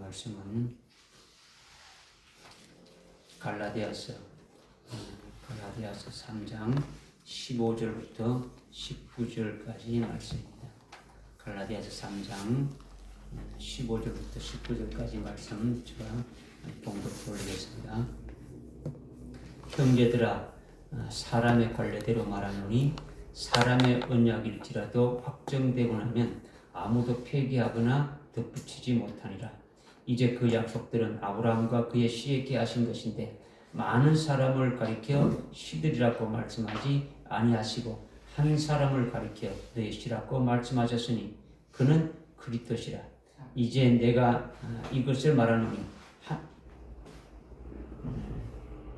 말씀은 갈라디아서 3장 15절부터 19절까지 말씀입니다. 갈라디아서 3장 15절부터 19절까지 말씀 제가 봉독 올리겠습니다. 형제들아, 사람의 관례대로 말하노니 사람의 언약일지라도 확정되고 나면 아무도 폐기하거나 덧붙이지 못하니라. 이제 그 약속들은 아브라함과 그의 씨에게 하신 것인데 많은 사람을 가리켜 씨들이라고 말씀하지 아니하시고 한 사람을 가리켜 너희 씨라고 말씀하셨으니 그는 그리스도시라. 이제 내가 이것을 말하노니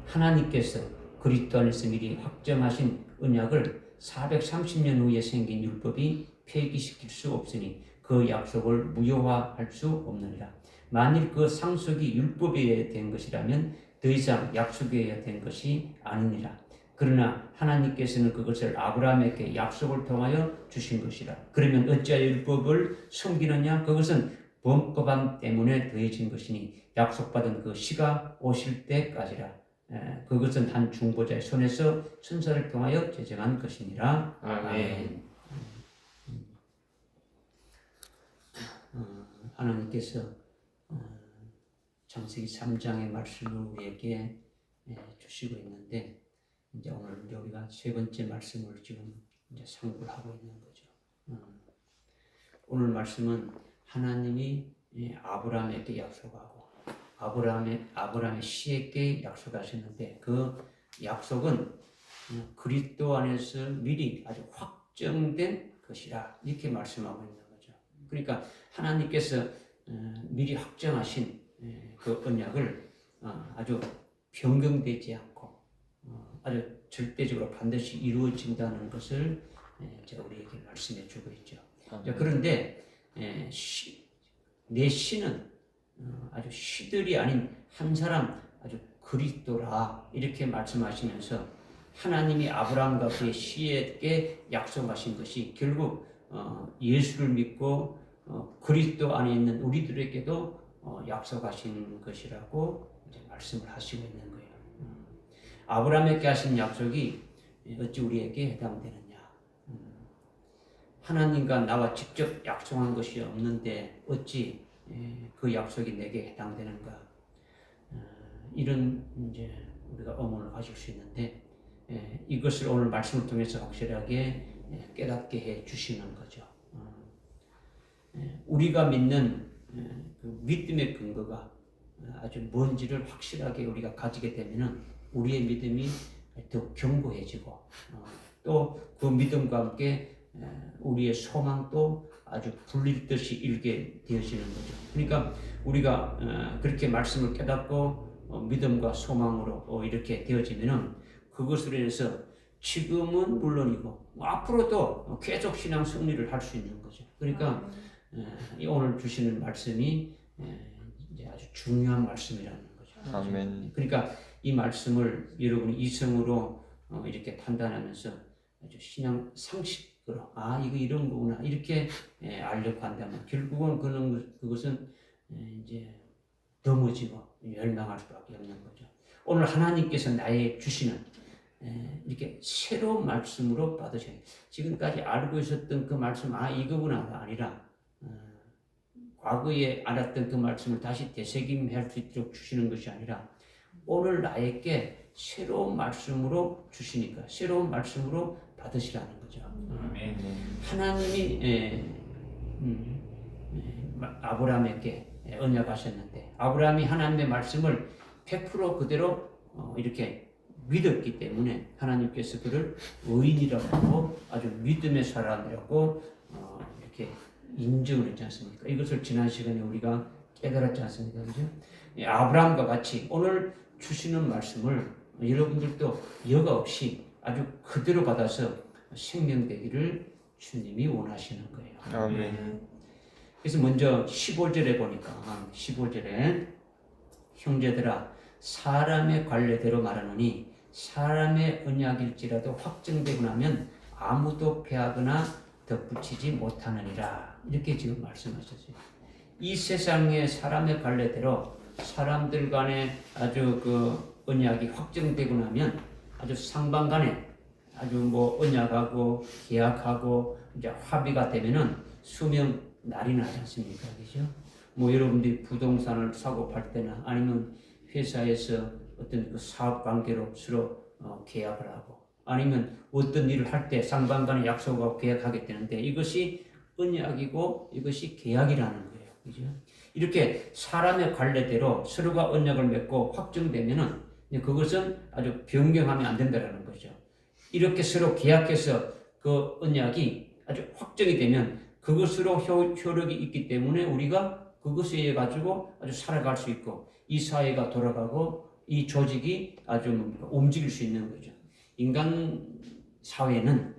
하나님께서 그리스도 안에서 미리 확정하신 언약을 430년 후에 생긴 율법이 폐기시킬 수 없으니 그 약속을 무효화할 수 없느니라. 만일 그 상속이 율법에 된 것이라면 더 이상 약속에 된 것이 아니니라. 그러나 하나님께서는 그것을 아브라함에게 약속을 통하여 주신 것이라. 그러면 어찌하여 율법을 섬기느냐? 그것은 범법함 때문에 더해진 것이니 약속받은 그 시가 오실 때까지라. 그것은 한 중보자의 손에서 천사를 통하여 제정한 것이니라. 아멘. 하나님께서 창세기 3장의 말씀을 우리에게 주시고 있는데 이제 오늘 우리가 세 번째 말씀을 지금 이제 상고를 하고 있는 거죠. 오늘 말씀은 하나님이 아브라함에게 약속하고 아브라함의 씨에게 약속하셨는데 그 약속은 그리스도 안에서 미리 아주 확정된 것이라 이렇게 말씀하고 있는 거죠. 그러니까 하나님께서 미리 확정하신 그 언약을 아주 변경되지 않고 아주 절대적으로 반드시 이루어진다는 것을 이제 우리에게 말씀해 주고 있죠. 그런데 내 씨는 아주 씨들이 아닌 한 사람 아주 그리스도라 이렇게 말씀하시면서 하나님이 아브라함과 그의 씨에게 약속하신 것이 결국 예수를 믿고 그리스도 안에 있는 우리들에게도 약속하신 것이라고 이제 말씀을 하시고 있는 거예요. 아브라함에게 하신 약속이 어찌 우리에게 해당되느냐? 하나님과 나와 직접 약속한 것이 없는데 어찌 그 약속이 내게 해당되는가? 이런 이제 우리가 의문을 가질 수 있는데 이것을 오늘 말씀을 통해서 확실하게 깨닫게 해 주시는 거죠. 우리가 믿는 그 믿음의 근거가 아주 뭔지를 확실하게 우리가 가지게 되면은 우리의 믿음이 더 견고해지고 또 그 믿음과 함께 우리의 소망도 아주 불릴 듯이 일게 되어지는 거죠. 그러니까 우리가 그렇게 말씀을 깨닫고 믿음과 소망으로 이렇게 되어지면은 그것으로 인해서 지금은 물론이고 앞으로도 계속 신앙 승리를 할 수 있는 거죠. 그러니까 오늘 주시는 말씀이 이제 아주 중요한 말씀이라는 거죠. 아멘. 그러니까 이 말씀을 여러분이 이성으로 이렇게 판단하면서 아주 신앙 상식으로 이거 이런 거구나 이렇게 알려고 한다면 결국은 그것은 이제 넘어지고 멸망할 수밖에 없는 거죠. 오늘 하나님께서 나에게 주시는 이렇게 새로운 말씀으로 받으셔야 돼요. 지금까지 알고 있었던 그 말씀 이거구나가 아니라 과거에 알았던 그 말씀을 다시 되새김할 수 있도록 주시는 것이 아니라 오늘 나에게 새로운 말씀으로 주시니까 새로운 말씀으로 받으시라는 거죠. 하나님이 아브라함에게 언약하셨는데 아브라함이 하나님의 말씀을 100% 그대로 이렇게 믿었기 때문에 하나님께서 그를 의인이라고 하고 아주 믿음의 사람이라고 이렇게 인정을 했지 않습니까? 이것을 지난 시간에 우리가 깨달았지 않습니까? 그죠? 아브라함과 같이 오늘 주시는 말씀을 여러분들도 여과 없이 아주 그대로 받아서 생명되기를 주님이 원하시는 거예요. 아멘. 그래서 먼저 15절에 보니까 15절에 형제들아 사람의 관례대로 말하노니 사람의 언약일지라도 확정되고 나면 아무도 폐하거나 덧붙이지 못하느니라 이렇게 지금 말씀하셨어요. 이 세상의 사람의 관례대로 사람들 간에 아주 그 언약이 확정되고 나면 아주 상방 간에 아주 뭐 언약하고 계약하고 이제 합의가 되면은 수명 날이 나지 않습니까? 그죠? 뭐 여러분들이 부동산을 사고 팔 때나 아니면 회사에서 어떤 그 사업 관계로 서로 계약을 하고 아니면 어떤 일을 할 때 상방 간에 약속하고 계약하게 되는데 이것이 언약이고 이것이 계약이라는 거예요. 그죠? 이렇게 사람의 관례대로 서로가 언약을 맺고 확정되면은 그것은 아주 변경하면 안 된다는 거죠. 이렇게 서로 계약해서 그 언약이 아주 확정이 되면 그것으로 효력이 있기 때문에 우리가 그것에 의해 가지고 아주 살아갈 수 있고 이 사회가 돌아가고 이 조직이 아주 움직일 수 있는 거죠. 인간 사회는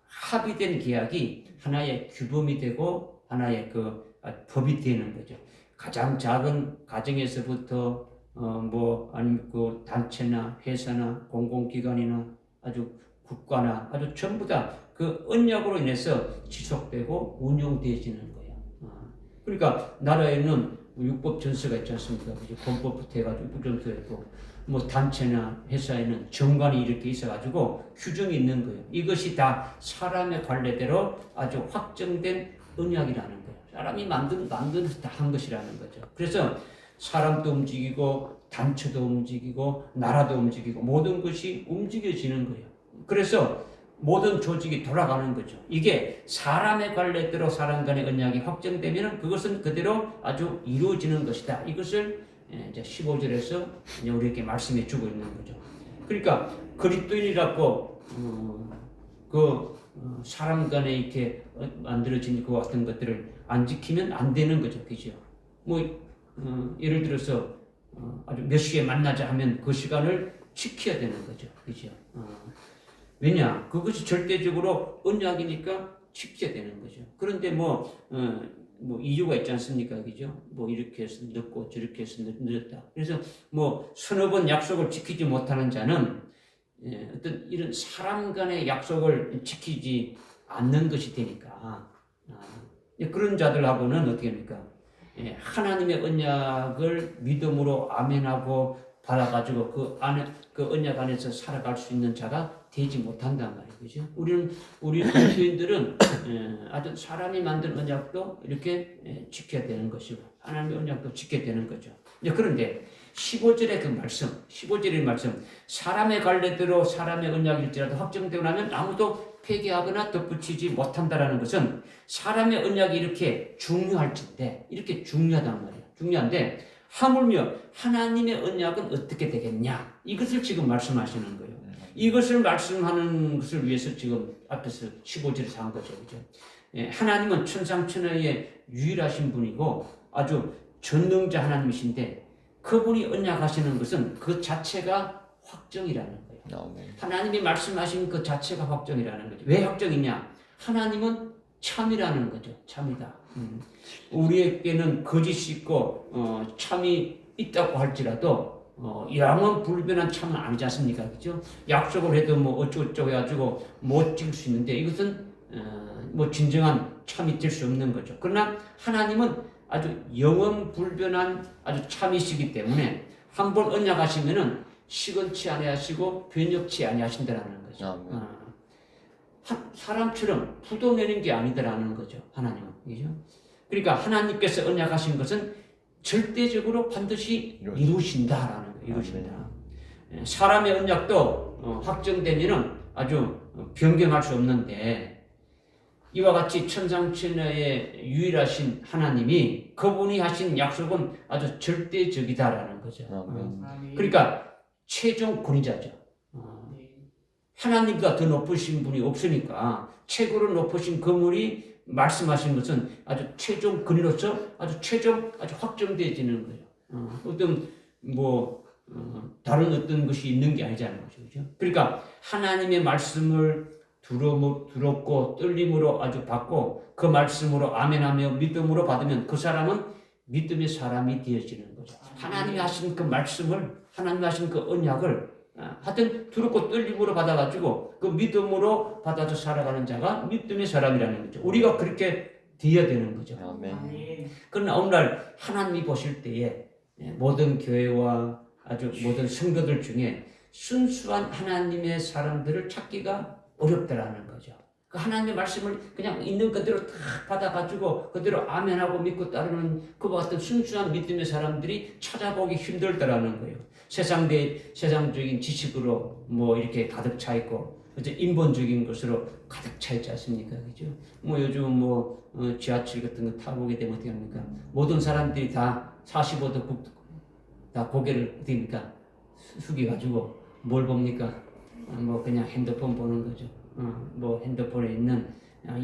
합의된 계약이 하나의 규범이 되고 하나의 그 법이 되는 거죠. 가장 작은 가정에서부터 뭐 아니면 그 단체나 회사나 공공기관이나 아주 국가나 아주 전부 다 그 언약으로 인해서 지속되고 운영되어지는 거예요. 그러니까 나라에는 율법 전서가 있지 않습니까? 헌법부터 해가지고 율법 전서가 있고 뭐 단체나 회사에는 정관이 이렇게 있어가지고 규정이 있는 거예요. 이것이 다 사람의 관례대로 아주 확정된 언약이라는 거예요. 사람이 만들어서 다 한 것이라는 거죠. 그래서 사람도 움직이고 단체도 움직이고 나라도 움직이고 모든 것이 움직여지는 거예요. 그래서 모든 조직이 돌아가는 거죠. 이게 사람의 관례대로 사람 간의 언약이 확정되면 그것은 그대로 아주 이루어지는 것이다. 이것을 이제 15절에서 우리에게 말씀해 주고 있는 거죠. 그러니까 그리스도인이라고 사람 간에 이렇게 만들어진 그 같은 것들을 안 지키면 안 되는 거죠. 그죠? 뭐 예를 들어서 아주 몇 시에 만나자 하면 그 시간을 지켜야 되는 거죠. 그죠? 왜냐? 그것이 절대적으로 언약이니까 지켜야 되는 거죠. 그런데 뭐 이유가 있지 않습니까? 그죠? 뭐 이렇게 해서 늦고 저렇게 해서 늦었다. 그래서 뭐 서너 번 약속을 지키지 못하는 자는 어떤 이런 사람 간의 약속을 지키지 않는 것이 되니까 그런 자들하고는 어떻게 합니까? 하나님의 언약을 믿음으로 아멘하고 받아가지고 그 언약 안에서 살아갈 수 있는 자가 되지 못한단 말이에요. 그죠? 우리 그리스도인들은 아주 사람이 만든 언약도 이렇게 지켜야 되는 것이고 하나님의 언약도 지켜야 되는 거죠. 그런데 15절의 그 말씀, 15절의 말씀, 사람의 관례대로 사람의 언약일지라도 확정되고 나면 아무도 폐기하거나 덧붙이지 못한다라는 것은 사람의 언약이 이렇게 중요할진데 이렇게 중요하단 말이에요. 중요한데 하물며 하나님의 언약은 어떻게 되겠냐? 이것을 지금 말씀하시는 거예요. 이것을 말씀하는 것을 위해서 지금 앞에서 15절에서 한 거죠. 그죠? 하나님은 천상천하의 유일하신 분이고 아주 전능자 하나님이신데 그분이 언약하시는 것은 그 자체가 확정이라는 거예요. 하나님이 말씀하신 그 자체가 확정이라는 거죠. 왜 확정이냐? 하나님은 참이라는 거죠. 참이다. 우리에게는 거짓이 있고 참이 있다고 할지라도 영원 불변한 참은 아니지 않습니까? 그죠? 약속을 해도 뭐 어쩌고저쩌고 해가지고 못 지킬 수 있는데 이것은 뭐 진정한 참이 될 수 없는 거죠. 그러나 하나님은 아주 영원 불변한 아주 참이시기 때문에 한번 언약하시면은 시건치 아니하시고 변혁치 아니하신다라는 거죠. 사람처럼 부도내는 게 아니다라는 거죠. 하나님은. 그죠? 그러니까 하나님께서 언약하신 것은 절대적으로 반드시 이루신다라는 거예요. 이루신다. 사람의 언약도 확정되면은 아주 변경할 수 없는데 이와 같이 천상천하의 유일하신 하나님이 그분이 하신 약속은 아주 절대적이다라는 거죠. 그러니까 최종 권위자죠. 하나님보다 더 높으신 분이 없으니까 최고로 높으신 그분이 말씀하신 것은 아주 최종 근위로서 아주 확정되어지는 거예요. 어떤 다른 어떤 것이 있는 게 아니잖아요. 그렇죠? 그러니까 하나님의 말씀을 두렵고 떨림으로 아주 받고 그 말씀으로 아멘하며 믿음으로 받으면 그 사람은 믿음의 사람이 되어지는 거죠. 하나님이 하신 그 말씀을 하나님이 하신 그 언약을 하여튼 두렵고 떨림으로 받아가지고 그 믿음으로 받아서 살아가는 자가 믿음의 사람이라는 거죠. 우리가 그렇게 되어야 되는 거죠. 아멘. 그러나 어느 날 하나님이 보실 때에 모든 교회와 아주 모든 성도들 중에 순수한 하나님의 사람들을 찾기가 어렵다라는 거죠. 그 하나님의 말씀을 그냥 있는 그대로 다 받아가지고 그대로 아멘하고 믿고 따르는 그와 같은 순수한 믿음의 사람들이 찾아보기 힘들다라는 거예요. 세상적인 지식으로 뭐 이렇게 가득 차 있고, 그죠? 인본적인 것으로 가득 차 있지 않습니까? 그죠? 뭐 요즘 뭐 지하철 같은 거 타보게 되면 어떻게 합니까? 모든 사람들이 다 45도 다 고개를 어떻게니까 숙여가지고 뭘 봅니까? 뭐 그냥 핸드폰 보는 거죠. 뭐 핸드폰에 있는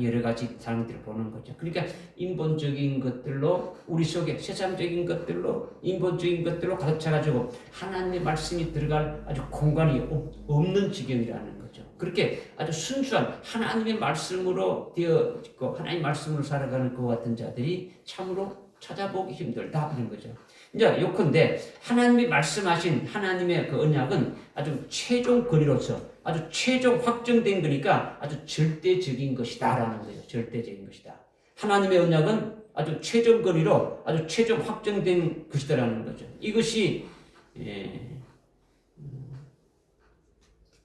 여러 가지 사람들을 보는 거죠. 그러니까 인본적인 것들로 우리 속에 세상적인 것들로 인본적인 것들로 가득 차가지고 하나님의 말씀이 들어갈 아주 공간이 없는 지경이라는 거죠. 그렇게 아주 순수한 하나님의 말씀으로 되어 있고 하나님의 말씀으로 살아가는 것 같은 자들이 참으로 찾아보기 힘들다 이런 거죠. 이제 요컨대 하나님이 말씀하신 하나님의 그 언약은 아주 최종 권위로서 아주 최종 확정된 거니까 아주 절대적인 것이다라는 거예요. 절대적인 것이다. 하나님의 언약은 아주 최종 권위로 아주 최종 확정된 것이다라는 거죠. 이것이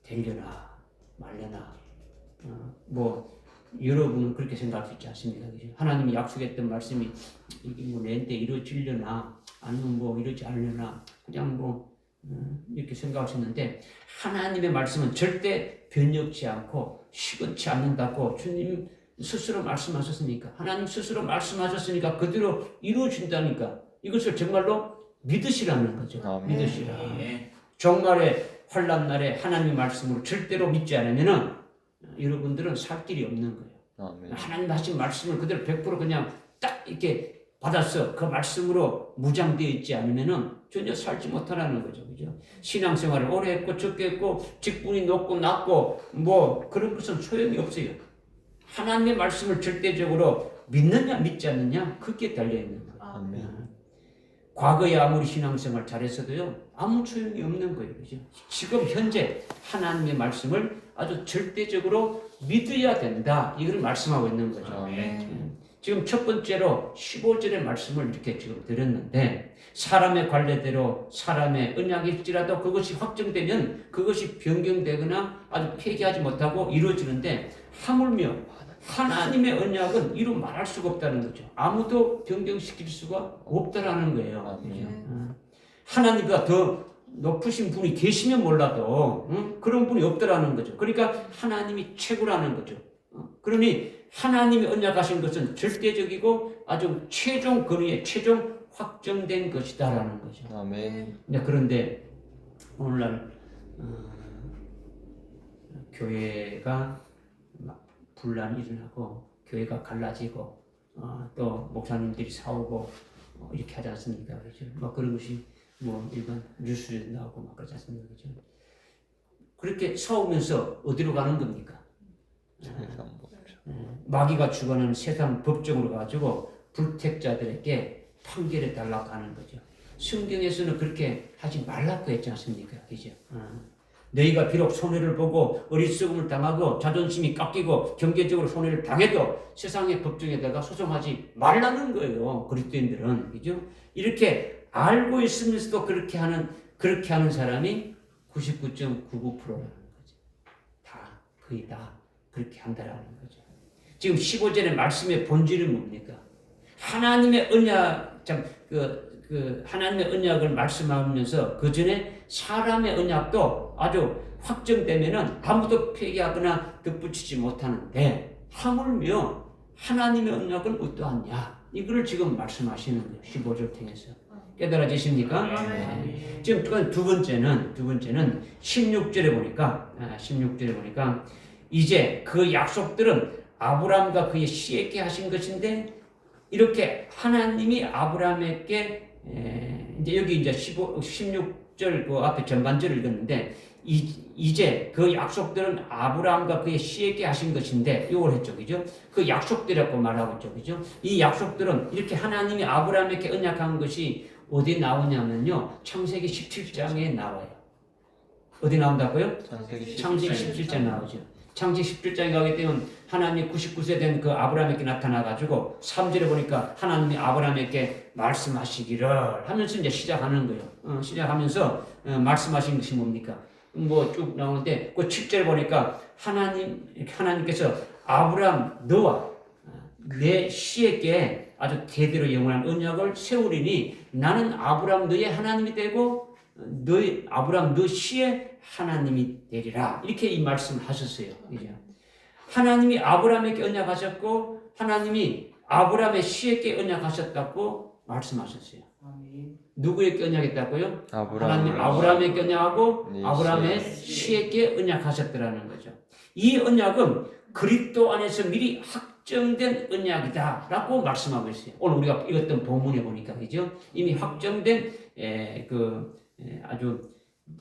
되려나 말려나 뭐 여러분은 그렇게 생각할 수 있지 않습니까? 그죠? 하나님이 약속했던 말씀이 이게 뭐 내한테 이루어지려나 아니면 뭐 이루어지지 않으려나 그냥 뭐 이렇게 생각할 수 있는데 하나님의 말씀은 절대 변혁지 않고 시건치 않는다고 주님 스스로 말씀하셨으니까 하나님 스스로 말씀하셨으니까 그대로 이루어진다니까 이것을 정말로 믿으시라는 거죠. 아멘. 믿으시라. 종말의 환난 날에 하나님의 말씀으로 절대로 믿지 않으면은 여러분들은 살 길이 없는 거예요. 아멘. 하나님 하신 말씀을 그대로 100% 그냥 딱 이렇게 받아서 그 말씀으로 무장되어 있지 않으면은 전혀 살지 못하라는 거죠. 그죠? 신앙생활을 오래 했고 적게 했고 직분이 높고 낮고 뭐 그런 것은 소용이 없어요. 하나님의 말씀을 절대적으로 믿느냐 믿지 않느냐 그게 달려 있는 거예요. 아멘. 과거에 아무리 신앙생활 잘했어도요 아무 소용이 없는 거예요. 그죠? 지금 현재 하나님의 말씀을 아주 절대적으로 믿어야 된다. 이걸 말씀하고 있는 거죠. 아멘. 지금 첫 번째로 15절의 말씀을 이렇게 지금 드렸는데 사람의 관례대로 사람의 언약일지라도 그것이 확정되면 그것이 변경되거나 아주 폐기하지 못하고 이루어지는데 하물며 하나님의 언약은 이루 말할 수가 없다는 거죠. 아무도 변경시킬 수가 없다라는 거예요. 하나님보다 더 높으신 분이 계시면 몰라도 그런 분이 없더라는 거죠. 그러니까 하나님이 최고라는 거죠. 그러니 하나님이 언약하신 것은 절대적이고 아주 최종 권위의 최종 확정된 것이다라는 거죠. 아멘. 그런데 오늘날 교회가 분란이 일어나고 교회가 갈라지고 또 목사님들이 싸우고 이렇게 하지 않습니까? 그렇죠? 막 그런 것이 뭐 일반 뉴스에 나오고 막 그러지 않습니까? 그렇죠? 그렇게 싸우면서 어디로 가는 겁니까? 마귀가 주관하는 세상 법정으로 가지고 불택자들에게 판결해 달라고 하는 거죠. 성경에서는 그렇게 하지 말라고 했지 않습니까? 그죠? 너희가 비록 손해를 보고 어리석음을 당하고 자존심이 깎이고 경제적으로 손해를 당해도 세상의 법정에다가 소송하지 말라는 거예요. 그리스도인들은. 그죠? 이렇게 알고 있으면서도 그렇게 하는 사람이 99.99%라는 거죠. 거의 다 그렇게 한다라는 거죠. 지금 15절의 말씀의 본질은 뭡니까? 하나님의 언약, 하나님의 언약을 말씀하면서 그 전에 사람의 언약도 아주 확정되면은 아무도 폐기하거나 덧붙이지 못하는데 하물며 하나님의 언약은 어떠하냐? 이걸 지금 말씀하시는 거예요. 15절 통해서. 깨달아지십니까? 네. 지금 두 번째는 16절에 보니까 이제 그 약속들은 아브라함과 그의 씨에게 하신 것인데 이렇게 하나님이 아브라함에게 이제 여기 이제 16절 그 앞에 전반절을 읽었는데 이제 그 약속들은 아브라함과 그의 씨에게 하신 것인데 이걸 했죠. 그죠? 그 약속들이라고 말하고 있죠. 그죠? 이 약속들은 이렇게 하나님이 아브라함에게 언약한 것이 어디 나오냐면요. 창세기 17장에 나와요. 어디 나온다고요? 창세기 17장 나오죠. 창세기 17장에 가게 되면 하나님이 99세 된 그 아브라함에게 나타나가지고 3절에 보니까 하나님이 아브라함에게 말씀하시기를 하면서 이제 시작하는 거예요. 시작하면서 말씀하신 것이 뭡니까? 뭐 쭉 나오는데 그 7절 보니까 하나님께서 아브라함 너와 내 씨에게 아주 대대로 영원한 언약을 세우리니 나는 아브라함 너의 하나님이 되고 너의 아브라함 너 씨의 하나님이 되리라. 이렇게 이 말씀을 하셨어요. 그죠? 하나님이 아브라함에게 언약하셨고 하나님이 아브라함의 씨에게 언약하셨다고 말씀하셨어요. 아멘. 누구에게 언약했다고요? 아브라함. 하나님 아브라함에게 언약하고 네, 아브라함의 씨에게 언약하셨더라는 거죠. 이 언약은 그리스도 안에서 미리 확정된 언약이다라고 말씀하고 있어요. 오늘 우리가 읽었던 본문에 보니까 그죠? 이미 확정된 아주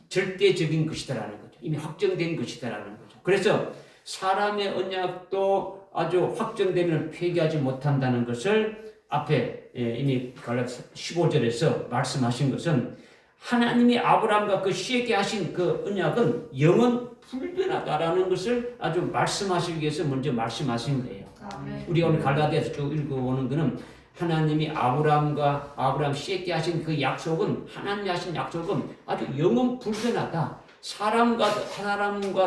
절대적인 것이다라는 거죠. 이미 확정된 것이다라는 거죠. 그래서 사람의 언약도 아주 확정되면 폐기하지 못한다는 것을 앞에 이미 갈라디아 15절에서 말씀하신 것은 하나님이 아브라함과 그 씨에게 하신 그 언약은 영원 불변하다라는 것을 아주 말씀하시기 위해서 먼저 말씀하신 거예요. 아멘. 우리가 오늘 갈라디아서 쭉 읽어보는 것은 하나님이 아브라함 씨에게 하신 그 약속은 하나님이 하신 약속은 아주 영원 불변하다. 사람과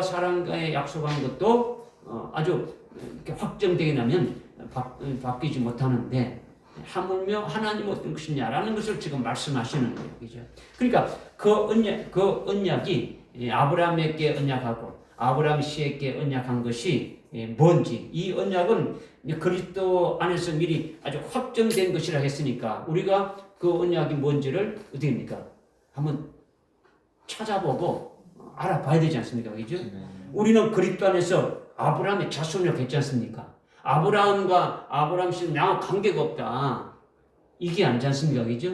사람과의 약속한 것도 아주 이렇게 확정되게 나면 바뀌지 못하는데 하물며 하나님 어떤 것이냐라는 것을 지금 말씀하시는 거예요. 그죠? 그러니까 그 언약이 아브라함에게 언약하고 아브라함 씨에게 언약한 것이 뭔지 이 언약은 그리스도 안에서 미리 아주 확정된 것이라 했으니까 우리가 그 언약이 뭔지를 어떻게 합니까? 한번 찾아보고 알아봐야 되지 않습니까? 그죠? 우리는 그리스도 안에서 아브라함의 자손이라고 했지 않습니까? 아브라함 씨는 나와 관계가 없다. 이게 아니지 않습니까? 그죠?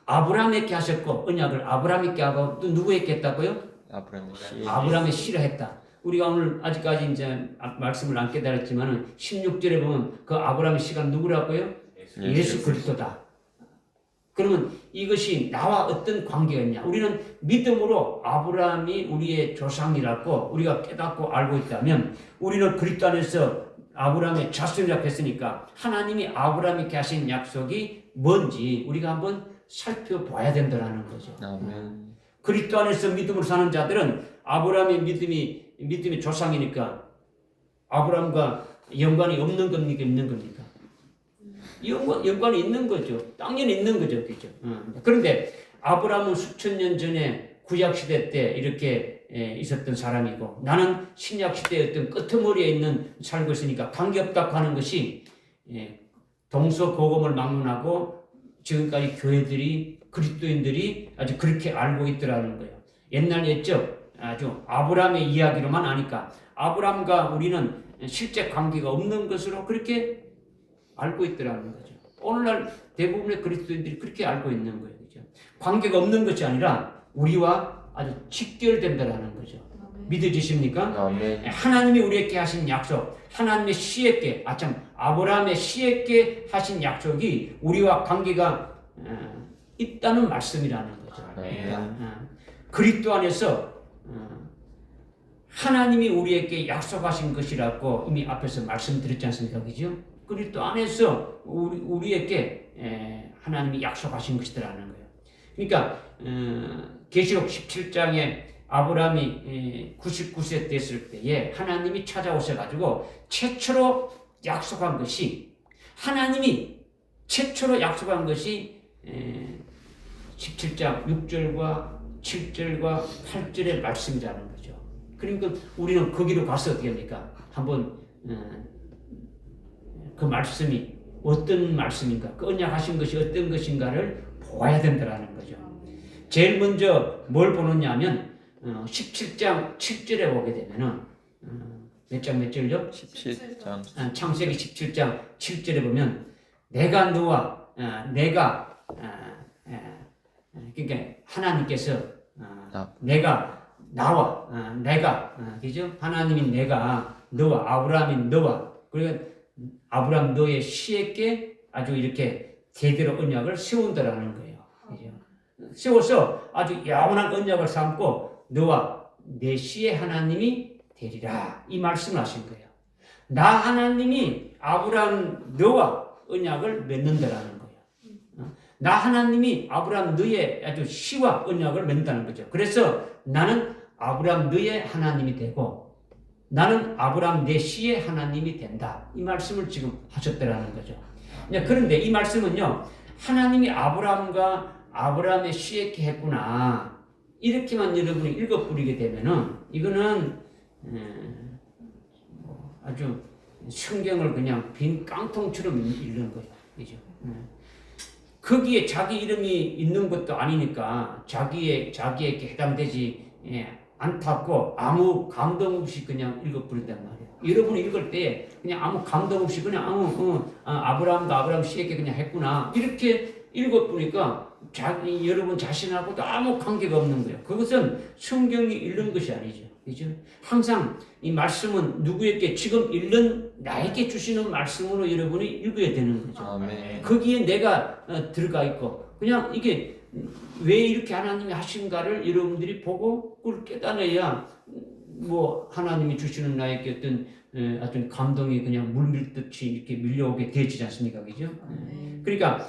아브라함에게 하셨고 언약을 아브라함에게 하고 또 누구에게 했다고요? 아브라함의 씨라 했다. 우리가 오늘 아직까지 이제 말씀을 안 깨달았지만은 16절에 보면 그 아브라함의 씨가 누구라고요? 예수 그리스도다. 그러면 이것이 나와 어떤 관계가 있냐? 우리는 믿음으로 아브라함이 우리의 조상이라고 우리가 깨닫고 알고 있다면 우리는 그리스도 안에서 아브라함의 자손이라고 했으니까 하나님이 아브라함에게 하신 약속이 뭔지 우리가 한번 살펴봐야 된다는 거죠. 아멘. 그리스도 안에서 믿음으로 사는 자들은 아브라함의 믿음이 조상이니까 아브라함과 연관이 없는 겁니까? 있는 겁니까? 연관이 있는 거죠. 당연히 있는 거죠. 그죠? 그런데 아브라함은 수천 년 전에 구약시대 때 이렇게 있었던 사람이고 나는 신약시대의 어떤 끄트머리에 있는 살고 있으니까 관계없다고 하는 것이 동서고금을 막론하고 지금까지 교회들이 그리스도인들이 아주 그렇게 알고 있더라는 거예요. 옛날 옛적 아주 아브라함의 이야기로만 아니까 아브라함과 우리는 실제 관계가 없는 것으로 그렇게 알고 있더라는 거죠. 오늘날 대부분의 그리스도인들이 그렇게 알고 있는 거예요. 그죠? 관계가 없는 것이 아니라 우리와 아주 직결된다라는 거죠. 믿어지십니까? 아멘. 하나님이 우리에게 하신 약속, 하나님의 씨에게, 아브라함의 씨에게 하신 약속이 우리와 관계가 있다는 말씀이라는 거죠. 그리스도 안에서 하나님이 우리에게 약속하신 것이라고 이미 앞에서 말씀드렸지 않습니까? 그죠? 그리스도 안에서 우리에게 하나님이 약속하신 것이라는 거예요. 그러니까 계시록 17장에 아브라함이 99세 됐을 때에 하나님이 찾아오셔가지고 최초로 약속한 것이 하나님이 최초로 약속한 것이 17장 6절과 7절과 8절의 말씀이라는 거죠. 그러니까 우리는 거기로 가서 어떻게 합니까? 한번 그 말씀이 어떤 말씀인가, 그 언약하신 것이 어떤 것인가를 보아야 된다는 거죠. 제일 먼저 뭘 보느냐 하면 17장 7절에 보게 되면은 몇 절요? 17장. 창세기 17장 7절에 보면 내가 그러니까 하나님께서 그죠? 하나님이 너와 아브라함이 너와 그리고 아브라함 너의 씨에게 아주 이렇게 대대로 언약을 세운다라는 거예요. 그죠? 세워서 아주 영원한 언약을 삼고 너와 내 씨의 하나님이 되리라. 이 말씀을 하신 거예요. 나 하나님이 아브라함 너와 언약을 맺는다라는 거예요. 나 하나님이 아브라함 너의 아주 씨와 언약을 맺는다는 거죠. 그래서 나는 아브라함 너의 하나님이 되고 나는 아브라함 내 씨의 하나님이 된다. 이 말씀을 지금 하셨다라는 거죠. 그런데 이 말씀은요, 하나님이 아브라함과 아브라함의 씨에게 했구나. 이렇게만 여러분이 읽어버리게 되면은 이거는 아주 성경을 그냥 빈 깡통처럼 읽는 거예요. 그죠? 거기에 자기 이름이 있는 것도 아니니까 자기에게 해당되지 않다고 아무 감동 없이 그냥 읽어버린단 말이에요. 여러분이 읽을 때 그냥 아무 감동 없이 그냥 아브라함도 아브라함 씨에게 그냥 했구나. 이렇게 읽어보니까 여러분 자신하고도 아무 관계가 없는 거예요. 그것은 성경이 읽는 것이 아니죠. 그죠? 항상 이 말씀은 누구에게 지금 읽는 나에게 주시는 말씀으로 여러분이 읽어야 되는 거죠. 아멘. 거기에 내가 들어가 있고 그냥 이게 왜 이렇게 하나님이 하신가를 여러분들이 보고 그걸 깨달아야 뭐 하나님이 주시는 나에게 어떤 감동이 그냥 물밀듯이 이렇게 밀려오게 되지 않습니까? 그죠? 그러니까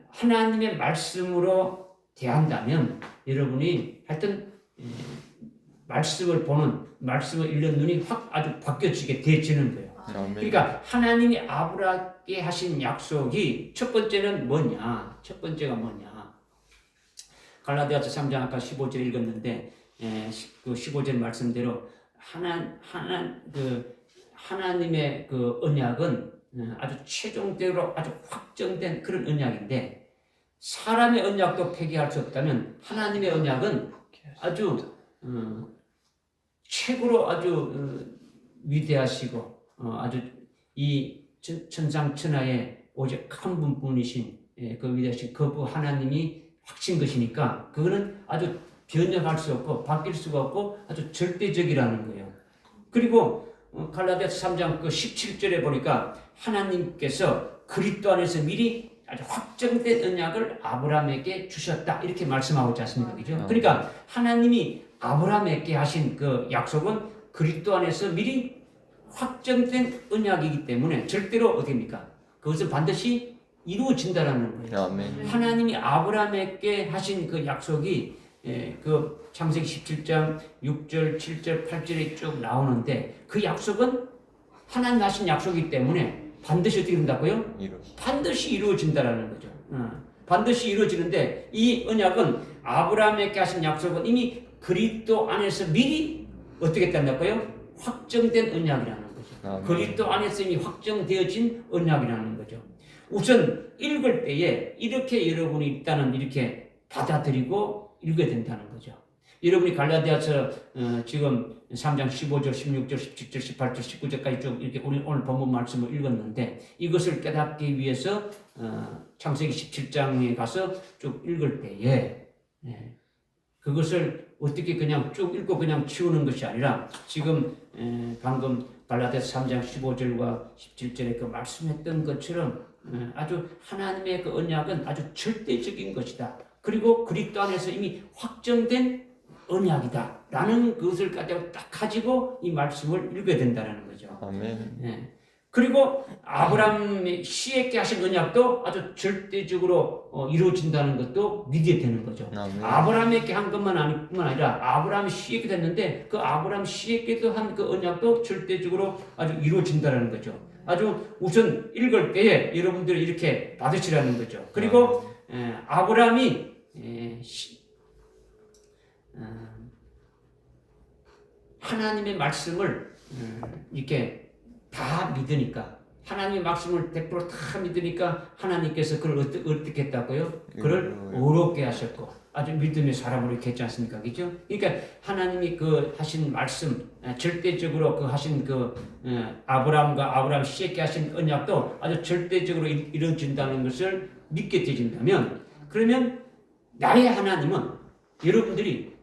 하나님의 말씀으로 대한다면 여러분이 하여튼 말씀을 보는 말씀을 읽는 눈이 확 아주 바뀌어지게 되지는 거예요. 아멘. 그러니까 하나님이 아브라함께 하신 약속이 첫 번째는 뭐냐? 첫 번째가 뭐냐? 갈라디아서 3장 아까 15절 읽었는데 그 15절 말씀대로 하나님의 그 언약은 아주 최종적으로 아주 확정된 그런 언약인데 사람의 언약도 폐기할 수 없다면 하나님의 언약은 아주 최고로 아주 위대하시고 아주 이 천상천하에 오직 한 분뿐이신 그 위대하신 그 하나님이 확신 것이니까 그거는 아주 변형할 수 없고 바뀔 수가 없고 아주 절대적이라는 거예요. 그리고 갈라디아서 3장 그 17절에 보니까 하나님께서 그리스도 안에서 미리 아주 확정된 언약을 아브라함에게 주셨다 이렇게 말씀하고 있지 않습니까? 그죠? 그러니까 하나님이 아브라함에게 하신 그 약속은 그리스도 안에서 미리 확정된 언약이기 때문에 절대로 어디입니까? 그것은 반드시 이루어진다라는 거예요. 아멘. 하나님이 아브라함에게 하신 그 약속이 그 창세기 17장 6절, 7절, 8절에 쭉 나오는데 그 약속은 하나님 하신 약속이기 때문에 반드시 어떻게 된다고요? 반드시 이루어진다라는 거죠. 반드시 이루어지는데 이 언약은 아브라함에게 하신 약속은 이미 그리스도 안에서 미리 어떻게 된다고요? 확정된 언약이라는 거죠. 그리스도 안에서 이미 확정되어진 언약이라는 거죠. 우선 읽을 때에 이렇게 여러분이 일단은 이렇게 받아들이고 읽어야 된다는 거죠. 여러분이 갈라디아서 지금 3장 15절, 16절, 17절, 18절, 19절까지 쭉 이렇게 우리 오늘 본문 말씀을 읽었는데 이것을 깨닫기 위해서 창세기 17장에 가서 쭉 읽을 때에 그것을 어떻게 그냥 쭉 읽고 그냥 치우는 것이 아니라 지금 방금 갈라디아서 3장 15절과 17절에 그 말씀했던 것처럼 아주 하나님의 그 언약은 아주 절대적인 것이다. 그리고 그리스도 안에서 이미 확정된 언약이다. 라는 것을 딱 가지고 이 말씀을 읽어야 된다는 거죠. 아멘. 그리고 아브라함의 씨에게 하신 언약도 아주 절대적으로 이루어진다는 것도 믿어야 되는 거죠. 아멘. 아브라함에게 한 것만 아니라 아브라함 씨에게 됐는데 그 아브라함 씨에게도 한 그 언약도 절대적으로 아주 이루어진다는 거죠. 아주 우선 읽을 때에 여러분들이 이렇게 받으시라는 거죠. 그리고 아브라함이 하나님의 말씀을 이렇게 다 믿으니까 하나님의 말씀을 100%다 믿으니까 하나님께서 그걸 어떻게 했다고요? 그를 의롭게 하셨고 아주 믿음의 사람으로 이렇게 했지 않습니까? 그죠? 그러니까 하나님이 그 하신 말씀 절대적으로 그 하신 그 아브라함과 아브라함 씨에게 하신 언약도 아주 절대적으로 이루어진다는 것을 믿게 되진다면 그러면 나의 하나님은 여러분들이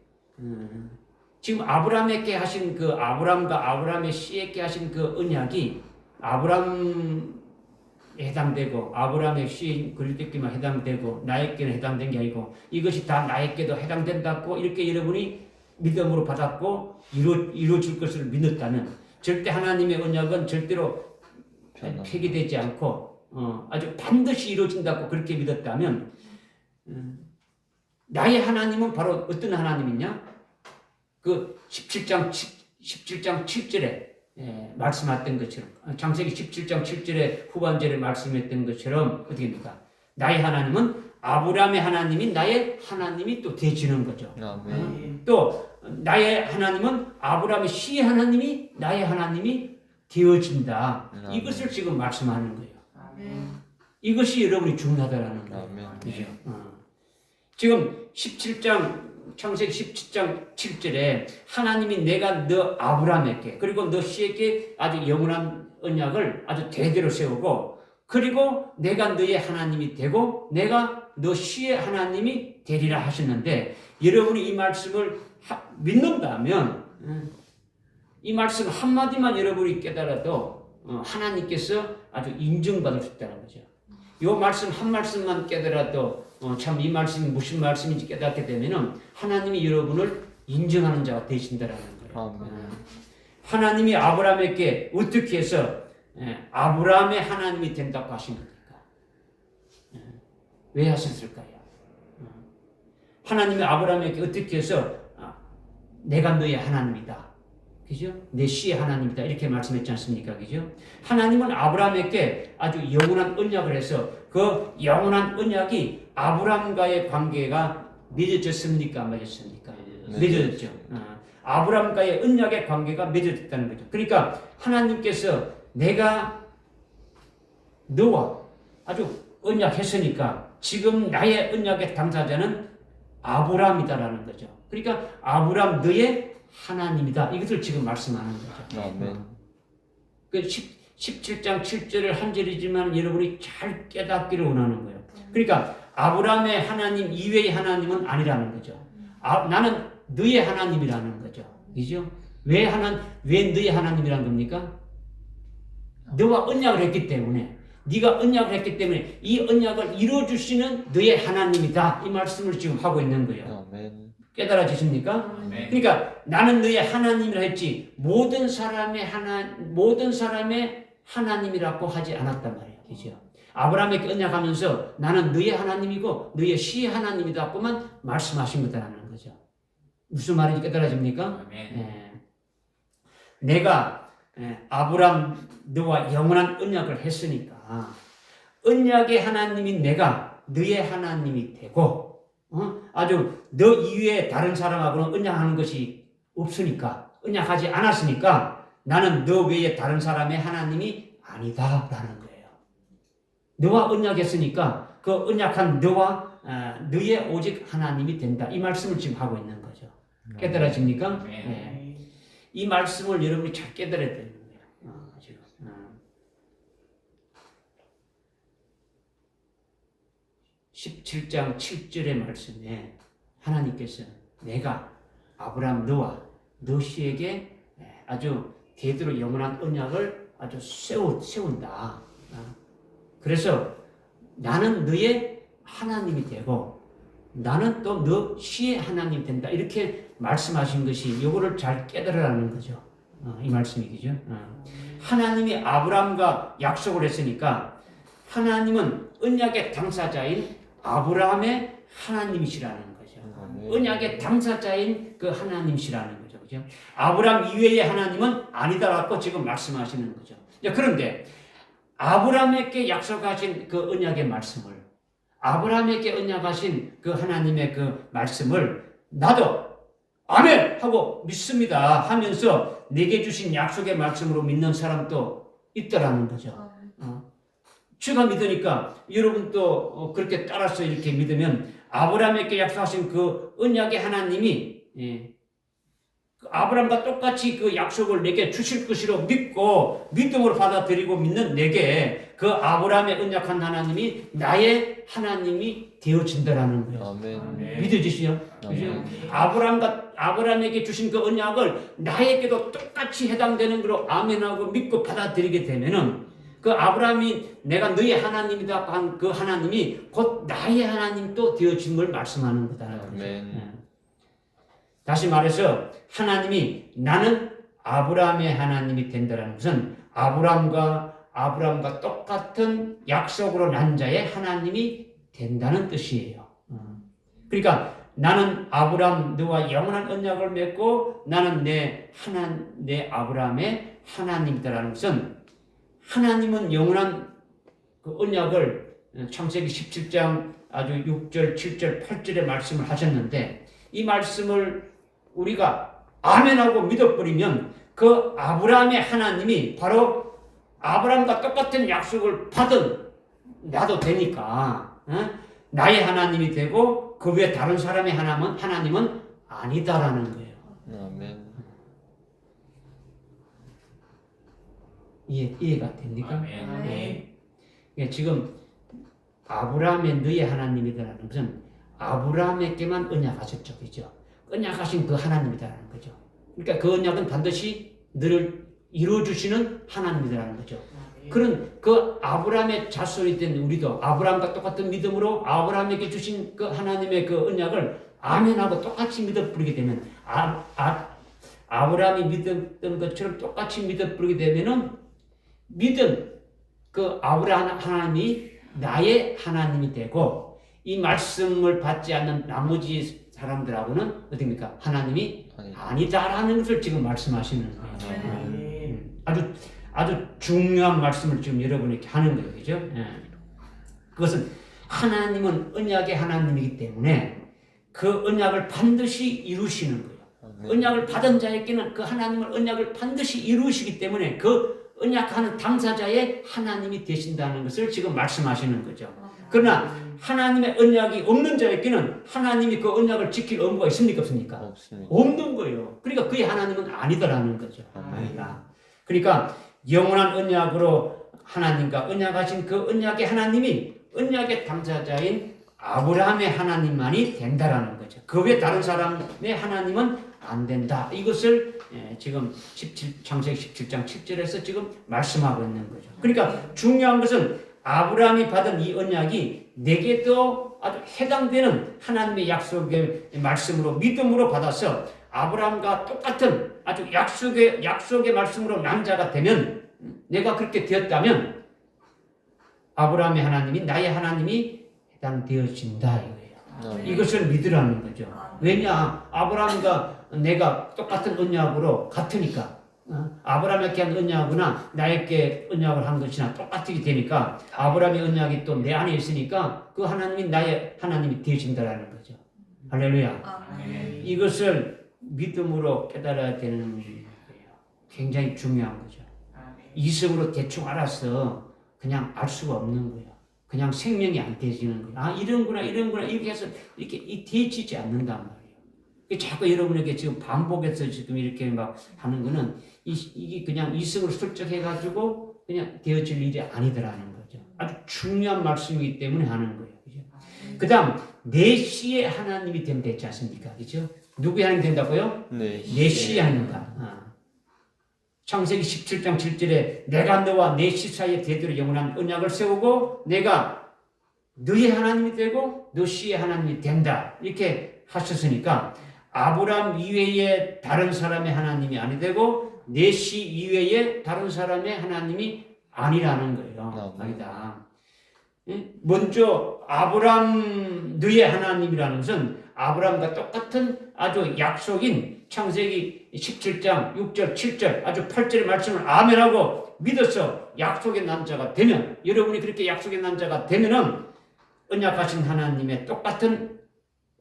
지금 아브라함에게 하신 그 아브라함과 아브라함의 씨에게 하신 그 언약이 아브라함에 해당되고 아브라함의 씨 그리스도께만 해당되고 나에게는 해당된 게 아니고 이것이 다 나에게도 해당된다고 이렇게 여러분이 믿음으로 받았고 이루어질 것을 믿었다면 절대 하나님의 언약은 절대로 폐기되지 않고 아주 반드시 이루어진다고 그렇게 믿었다면 나의 하나님은 바로 어떤 하나님이냐? 그 17장 7절에 말씀했던 것처럼 창세기 17장 7절에 후반절에 말씀했던 것처럼 어떻게 됩니까? 나의 하나님은 아브라함의 하나님이 나의 하나님이 또 되지는 거죠. 또 나의 하나님은 아브라함의 씨의 하나님이 나의 하나님이 되어진다. 이것을 지금 말씀하는 거예요. 이것이 여러분이 중요하다라는 거예요. 그죠? 지금 17장 창세기 17장 7절에 하나님이 내가 너 아브라함에게 그리고 너 씨에게 아주 영원한 언약을 아주 대대로 세우고 그리고 내가 너의 하나님이 되고 내가 너 씨의 하나님이 되리라 하셨는데 여러분이 이 말씀을 믿는다면 이 말씀 한마디만 여러분이 깨달아도 하나님께서 아주 인정받을 수 있다는 거죠. 이 말씀 한 말씀만 깨달아도 참 이 말씀이 무슨 말씀인지 깨닫게 되면은 하나님이 여러분을 인정하는 자가 되신다라는 거예요. 하나님이 아브라함에게 어떻게 해서 아브라함의 하나님이 된다고 하신 겁니까? 왜 하셨을까요? 하나님이 아브라함에게 어떻게 해서 내가 너의 하나님이다. 그죠? 내 씨의 하나님이다. 이렇게 말씀했지 않습니까? 그죠? 하나님은 아브라함에게 아주 영원한 언약을 해서 그 영원한 언약이 아브라함과의 관계가 맺어졌습니까? 안 맺어졌습니까? 맺어졌죠. 아브라함과의 언약의 관계가 맺어졌다는 거죠. 그러니까 하나님께서 내가 너와 아주 언약했으니까 지금 나의 언약의 당사자는 아브라함이다라는 거죠. 그러니까 아브라함 너의 하나님이다. 이것을 지금 말씀하는 거죠. 그 17장 7절을 한 절이지만 여러분이 잘 깨닫기를 원하는 거예요. 그러니까 아브라함의 하나님 이외의 하나님은 아니라는 거죠. 나는 너의 하나님이라는 거죠. 그죠? 왜 너의 하나님이라는 겁니까? 너와 언약을 했기 때문에 네가 언약을 했기 때문에 이 언약을 이루어 주시는 너의 하나님이다. 이 말씀을 지금 하고 있는 거예요. 깨달아지십니까? 그러니까 나는 너의 하나님이라 했지 모든 사람의 하나님이라고 하지 않았단 말이에요. 그죠? 아브라함에게 언약하면서 나는 너의 하나님이고 너의 씨의 하나님이다고만 말씀하신 거다라는 거죠. 무슨 말인지 깨달아집니까? 내가 아브라함 너와 영원한 언약을 했으니까 언약의 하나님인 내가 너의 하나님이 되고 아주 너 이외에 다른 사람하고는 언약하는 것이 없으니까 언약하지 않았으니까 나는 너 외에 다른 사람의 하나님이 아니다라는 거예요. 너와 언약했으니까 그 언약한 너와 너의 오직 하나님이 된다. 이 말씀을 지금 하고 있는 거죠. 깨달아집니까? 네. 이 말씀을 여러분이 잘 깨달아야 되는 거예요. 지금. 17장 7절의 말씀에 하나님께서 내가 아브라함 너와 너 씨에게 아주 대대로 영원한 언약을 아주 세운다. 그래서 나는 너의 하나님이 되고 나는 또 너 씨의 하나님이 된다. 이렇게 말씀하신 것이 이거를 잘 깨달으라는 거죠. 이 말씀이죠. 하나님이 아브라함과 약속을 했으니까 하나님은 언약의 당사자인 아브라함의 하나님이시라는 거죠. 언약의 당사자인 그 하나님이시라는 거죠. 그죠? 아브라함 이외의 하나님은 아니다라고 지금 말씀하시는 거죠. 그런데 아브라함에게 약속하신 그 언약의 말씀을 아브라함에게 언약하신 그 하나님의 그 말씀을 나도 아멘 하고 믿습니다 하면서 내게 주신 약속의 말씀으로 믿는 사람도 있더라는 거죠. 제가 믿으니까 여러분도 그렇게 따라서 이렇게 믿으면 아브라함에게 약속하신 그 언약의 하나님이 아브라함과 똑같이 그 약속을 내게 주실 것이로 믿고 믿음으로 받아들이고 믿는 내게 그 아브라함의 언약한 하나님이 나의 하나님이 되어진다라는 거예요. 아멘. 믿어지시죠? 아브라함에게 주신 그 언약을 나에게도 똑같이 해당되는 거로 아멘하고 믿고 받아들이게 되면은 그 아브라함이 내가 너의 하나님이다 한 그 하나님이 곧 나의 하나님도 되어짐을 말씀하는 거다. 다시 말해서 하나님이 나는 아브라함의 하나님이 된다는 것은 아브라함과 똑같은 약속으로 난 자의 하나님이 된다는 뜻이에요. 그러니까 나는 아브라함 너와 영원한 언약을 맺고 나는 내 아브라함의 하나님이다라는 것은 하나님은 영원한 그 언약을 창세기 17장 아주 6절, 7절, 8절의 말씀을 하셨는데 이 말씀을 우리가 아멘하고 믿어버리면 그 아브라함의 하나님이 바로 아브라함과 똑같은 약속을 받은 나도 되니까 나의 하나님이 되고 그 외에 다른 사람의 하나님은 아니다라는 거예요. 아멘. 이해가 됩니까? 아멘. 지금 아브라함의 너의 하나님이다라는 것은 아브라함에게만 언약하셨죠, 그죠? 언약하신 그 하나님이다라는 거죠. 그러니까 그 언약은 반드시 너를 이루어주시는 하나님이다라는 거죠. 그런 그 아브라함의 자손이 된 우리도 아브라함과 똑같은 믿음으로 아브라함에게 주신 그 하나님의 그 언약을 아멘하고 똑같이 믿어버리게 되면 아브라함이 믿었던 것처럼 똑같이 믿어버리게 되면은 믿은 그 아브라함 하나님이 나의 하나님이 되고 이 말씀을 받지 않는 나머지 사람들하고는 어떻습니까? 하나님이 아니다라는 것을 지금 말씀하시는 거예요. 아주 중요한 말씀을 지금 여러분에게 하는 거예요. 그죠? 그것은 하나님은 언약의 하나님이기 때문에 그 언약을 반드시 이루시는 거예요. 언약을 받은 자에게는 그 하나님을 언약을 반드시 이루시기 때문에 그 언약하는 당사자의 하나님이 되신다는 것을 지금 말씀하시는 거죠. 그러나 하나님의 언약이 없는 자에게는 하나님이 그 언약을 지킬 의무가 있습니까? 없습니까? 없습니다. 없는 거예요. 그러니까 그의 하나님은 아니다라는 거죠. 아니다. 그러니까 영원한 언약으로 하나님과 언약하신 그 언약의 하나님이 언약의 당사자인 아브라함의 하나님만이 된다라는 거죠. 그 외 다른 사람의 하나님은 안 된다. 이것을 지금 창세기 17장 7절에서 지금 말씀하고 있는 거죠. 그러니까 중요한 것은 아브라함이 받은 이 언약이 내게도 아주 해당되는 하나님의 약속의 말씀으로 믿음으로 받아서 아브라함과 똑같은 아주 약속의 말씀으로 난 자가 되면 내가 그렇게 되었다면 아브라함의 하나님이 나의 하나님이 해당되어진다 이거예요. 이것을 믿으라는 거죠. 왜냐? 아브라함과 내가 똑같은 언약으로 같으니까 아브라함에게 한 언약이나 나에게 언약을 한 것이나 똑같게 되니까 아브라함의 언약이 또 내 안에 있으니까 그 하나님이 나의 하나님이 되어진다라는 거죠. 할렐루야. 이것을 믿음으로 깨달아야 되는 거예요. 굉장히 중요한 거죠. 이성으로 대충 알아서 그냥 알 수가 없는 거예요. 그냥 생명이 안 되지는 거예요. 아, 이런구나 이렇게 해서 이렇게 되지지 않는단 말이에요. 자꾸 여러분에게 지금 반복해서 지금 이렇게 막 하는 거는 이게 그냥 이성을 설정해가지고 그냥 되어질 일이 아니더라는 거죠. 아주 중요한 말씀이기 때문에 하는 거예요. 그죠? 그 다음, 내시의 하나님이 된다 했지 않습니까? 그죠? 누구의 하나님 된다고요? 내시의 하나님이다. 창세기 17장 7절에 내가 너와 내 씨 사이에 대대로 영원한 언약을 세우고 내가 너의 하나님이 되고 너 씨의 하나님이 된다. 이렇게 하셨으니까 아브라함 이외에 다른 사람의 하나님이 아니 되고 내 씨 이외에 다른 사람의 하나님이 아니라는 거예요. 아니다. 먼저 아브라함 너의 하나님이라는 것은 아브라함과 똑같은 아주 약속인 창세기 17장 6절 7절 아주 8절의 말씀을 아멘하고 믿어서 약속의 난 자가 되면 여러분이 그렇게 약속의 난 자가 되면은 언약하신 하나님의 똑같은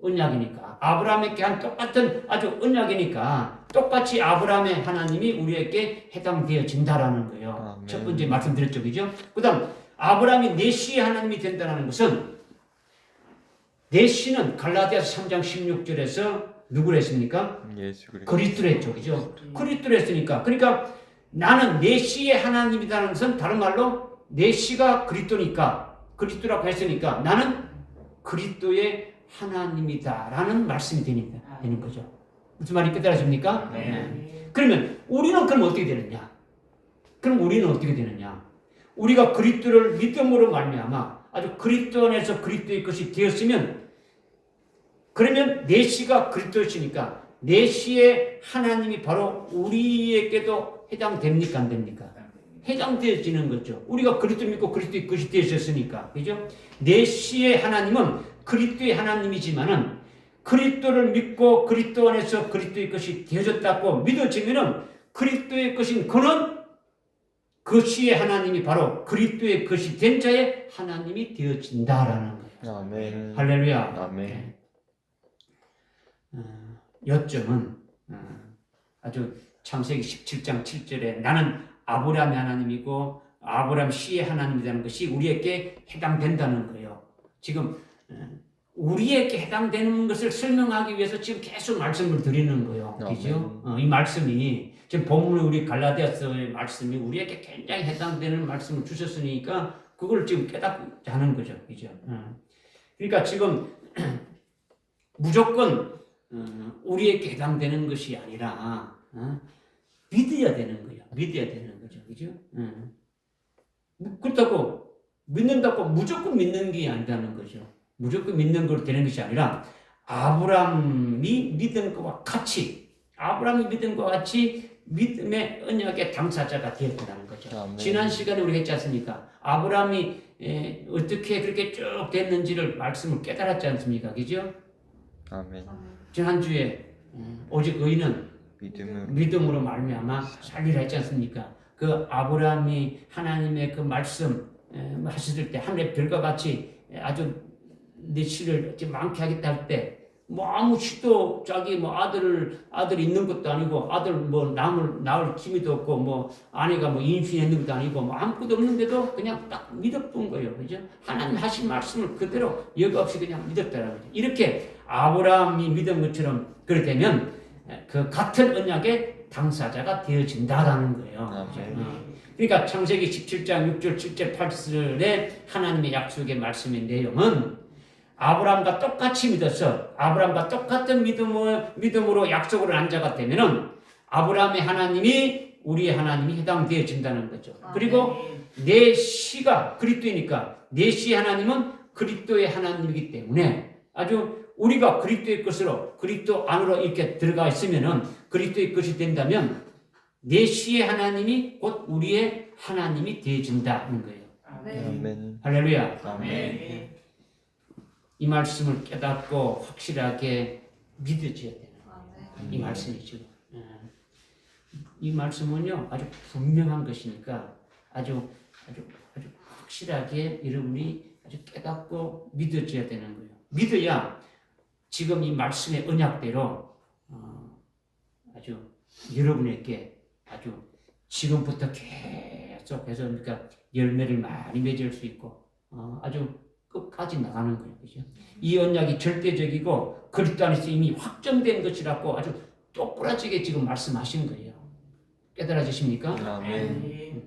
언약이니까 아브라함에게 한 똑같은 아주 언약이니까 똑같이 아브라함의 하나님이 우리에게 해당되어진다라는 거예요. 아멘. 첫 번째 말씀드렸죠. 그죠? 그 다음 아브라함이 내 씨의 하나님이 된다는 것은 내 씨는 갈라디아서 3장 16절에서 누구를 했습니까? 그리스도를 했죠. 그죠? 그리스도를 했으니까. 그러니까 나는 내 씨의 하나님이라는 것은 다른 말로 내 씨가 그리스도니까 그리스도라고 했으니까 나는 그리스도의 하나님이다라는 말씀이 되는 거죠. 무슨 말이 깨달아집니까? 네. 그러면 우리는 그럼 어떻게 되느냐? 우리가 그리스도를 믿음으로 말미암아 아주 그리스도 안에서 그리스도의 것이 되었으면 그러면 내 씨가 그리스도였으니까 내 시의 하나님이 바로 우리에게도 해당됩니까? 안 됩니까? 해당되어지는 거죠. 우리가 그리스도 믿고 그리스도의 것이 되셨으니까. 그죠? 내 시의 하나님은 그리스도의 하나님이지만은 그리스도를 믿고 그리스도 안에서 그리스도의 것이 되어졌다고 믿어지면은 그리스도의 것인 그는 그 시의 하나님이 바로 그리스도의 것이 된 자의 하나님이 되어진다라는 거예요. 아멘. 할렐루야. 아멘. 요점은 아주 창세기 17장 7절에 나는 아브라함의 하나님이고 아브라함 시의 하나님이라는 것이 우리에게 해당된다는 거예요. 지금 우리에게 해당되는 것을 설명하기 위해서 지금 계속 말씀을 드리는 거예요. 그죠? 이 말씀이 지금 본문의 우리 갈라디아서의 말씀이 우리에게 굉장히 해당되는 말씀을 주셨으니까 그걸 지금 깨닫지 하는 거죠. 그죠? 그러니까 지금 무조건 우리에게 해당되는 것이 아니라 믿어야 되는 거예요. 믿어야 되는 거죠. 그죠? 그렇다고 믿는다고 무조건 믿는 게 아니라는 거죠. 무조건 믿는 걸 되는 것이 아니라 아브라함이 믿은 것과 같이 믿음의 언약의 당사자가 되었다는 거죠. 아멘. 지난 시간에 우리가 했지 않습니까? 아브라함이 어떻게 그렇게 쭉 됐는지를 말씀을 깨달았지 않습니까? 그죠? 아멘. 지난주에 오직 의인은 믿음으로 말미암아 살리라 했지 않습니까? 그 아브라함이 하나님의 그 말씀 하셨을 때 하늘의 별과 같이 아주 내 씨를 많게 하겠다 할 때 뭐 아무 시도 자기 뭐 아들이 있는 것도 아니고 아들 뭐 낳을 기미도 없고 뭐 아내가 뭐 임신했는 것도 아니고 뭐 아무것도 없는데도 그냥 딱 믿어본 거예요. 그죠? 하나님 하신 말씀을 그대로 여과 없이 그냥 믿었다라는 거죠. 이렇게 아브라함이 믿은 것처럼 그렇게 되면 그 같은 언약의 당사자가 되어진다라는 거예요. 그러니까 창세기 17장 6절 7절 8절의 하나님의 약속의 말씀의 내용은 아브라함과 똑같이 믿어서 아브라함과 똑같은 믿음으로 약속을 한 자가 되면은 아브라함의 하나님이 우리의 하나님이 해당되어진다는 거죠. 그리고 내 시가 그리스도이니까 내 시의 하나님은 그리스도의 하나님이기 때문에 아주 우리가 그리스도의 것으로 그리스도 안으로 이렇게 들어가 있으면은 그리스도의 것이 된다면 내 시의 하나님이 곧 우리의 하나님이 되어진다는 거예요. 아멘. 할렐루야. 아멘. 이 말씀을 깨닫고 확실하게 믿어져야 되는 거예요. 이 말씀이죠. 이 말씀은요 아주 분명한 것이니까 아주 확실하게 여러분이 아주 깨닫고 믿어져야 되는 거예요. 믿어야 지금 이 말씀의 언약대로 아주 여러분에게 아주 지금부터 계속해서 그러니까 열매를 많이 맺을 수 있고 아주 끝까지 나가는 거예요. 그죠? 이 언약이 절대적이고 그리스도 안에서 이미 확정된 것이라고 아주 똑부러지게 지금 말씀하신 거예요. 깨달아지십니까? 아멘.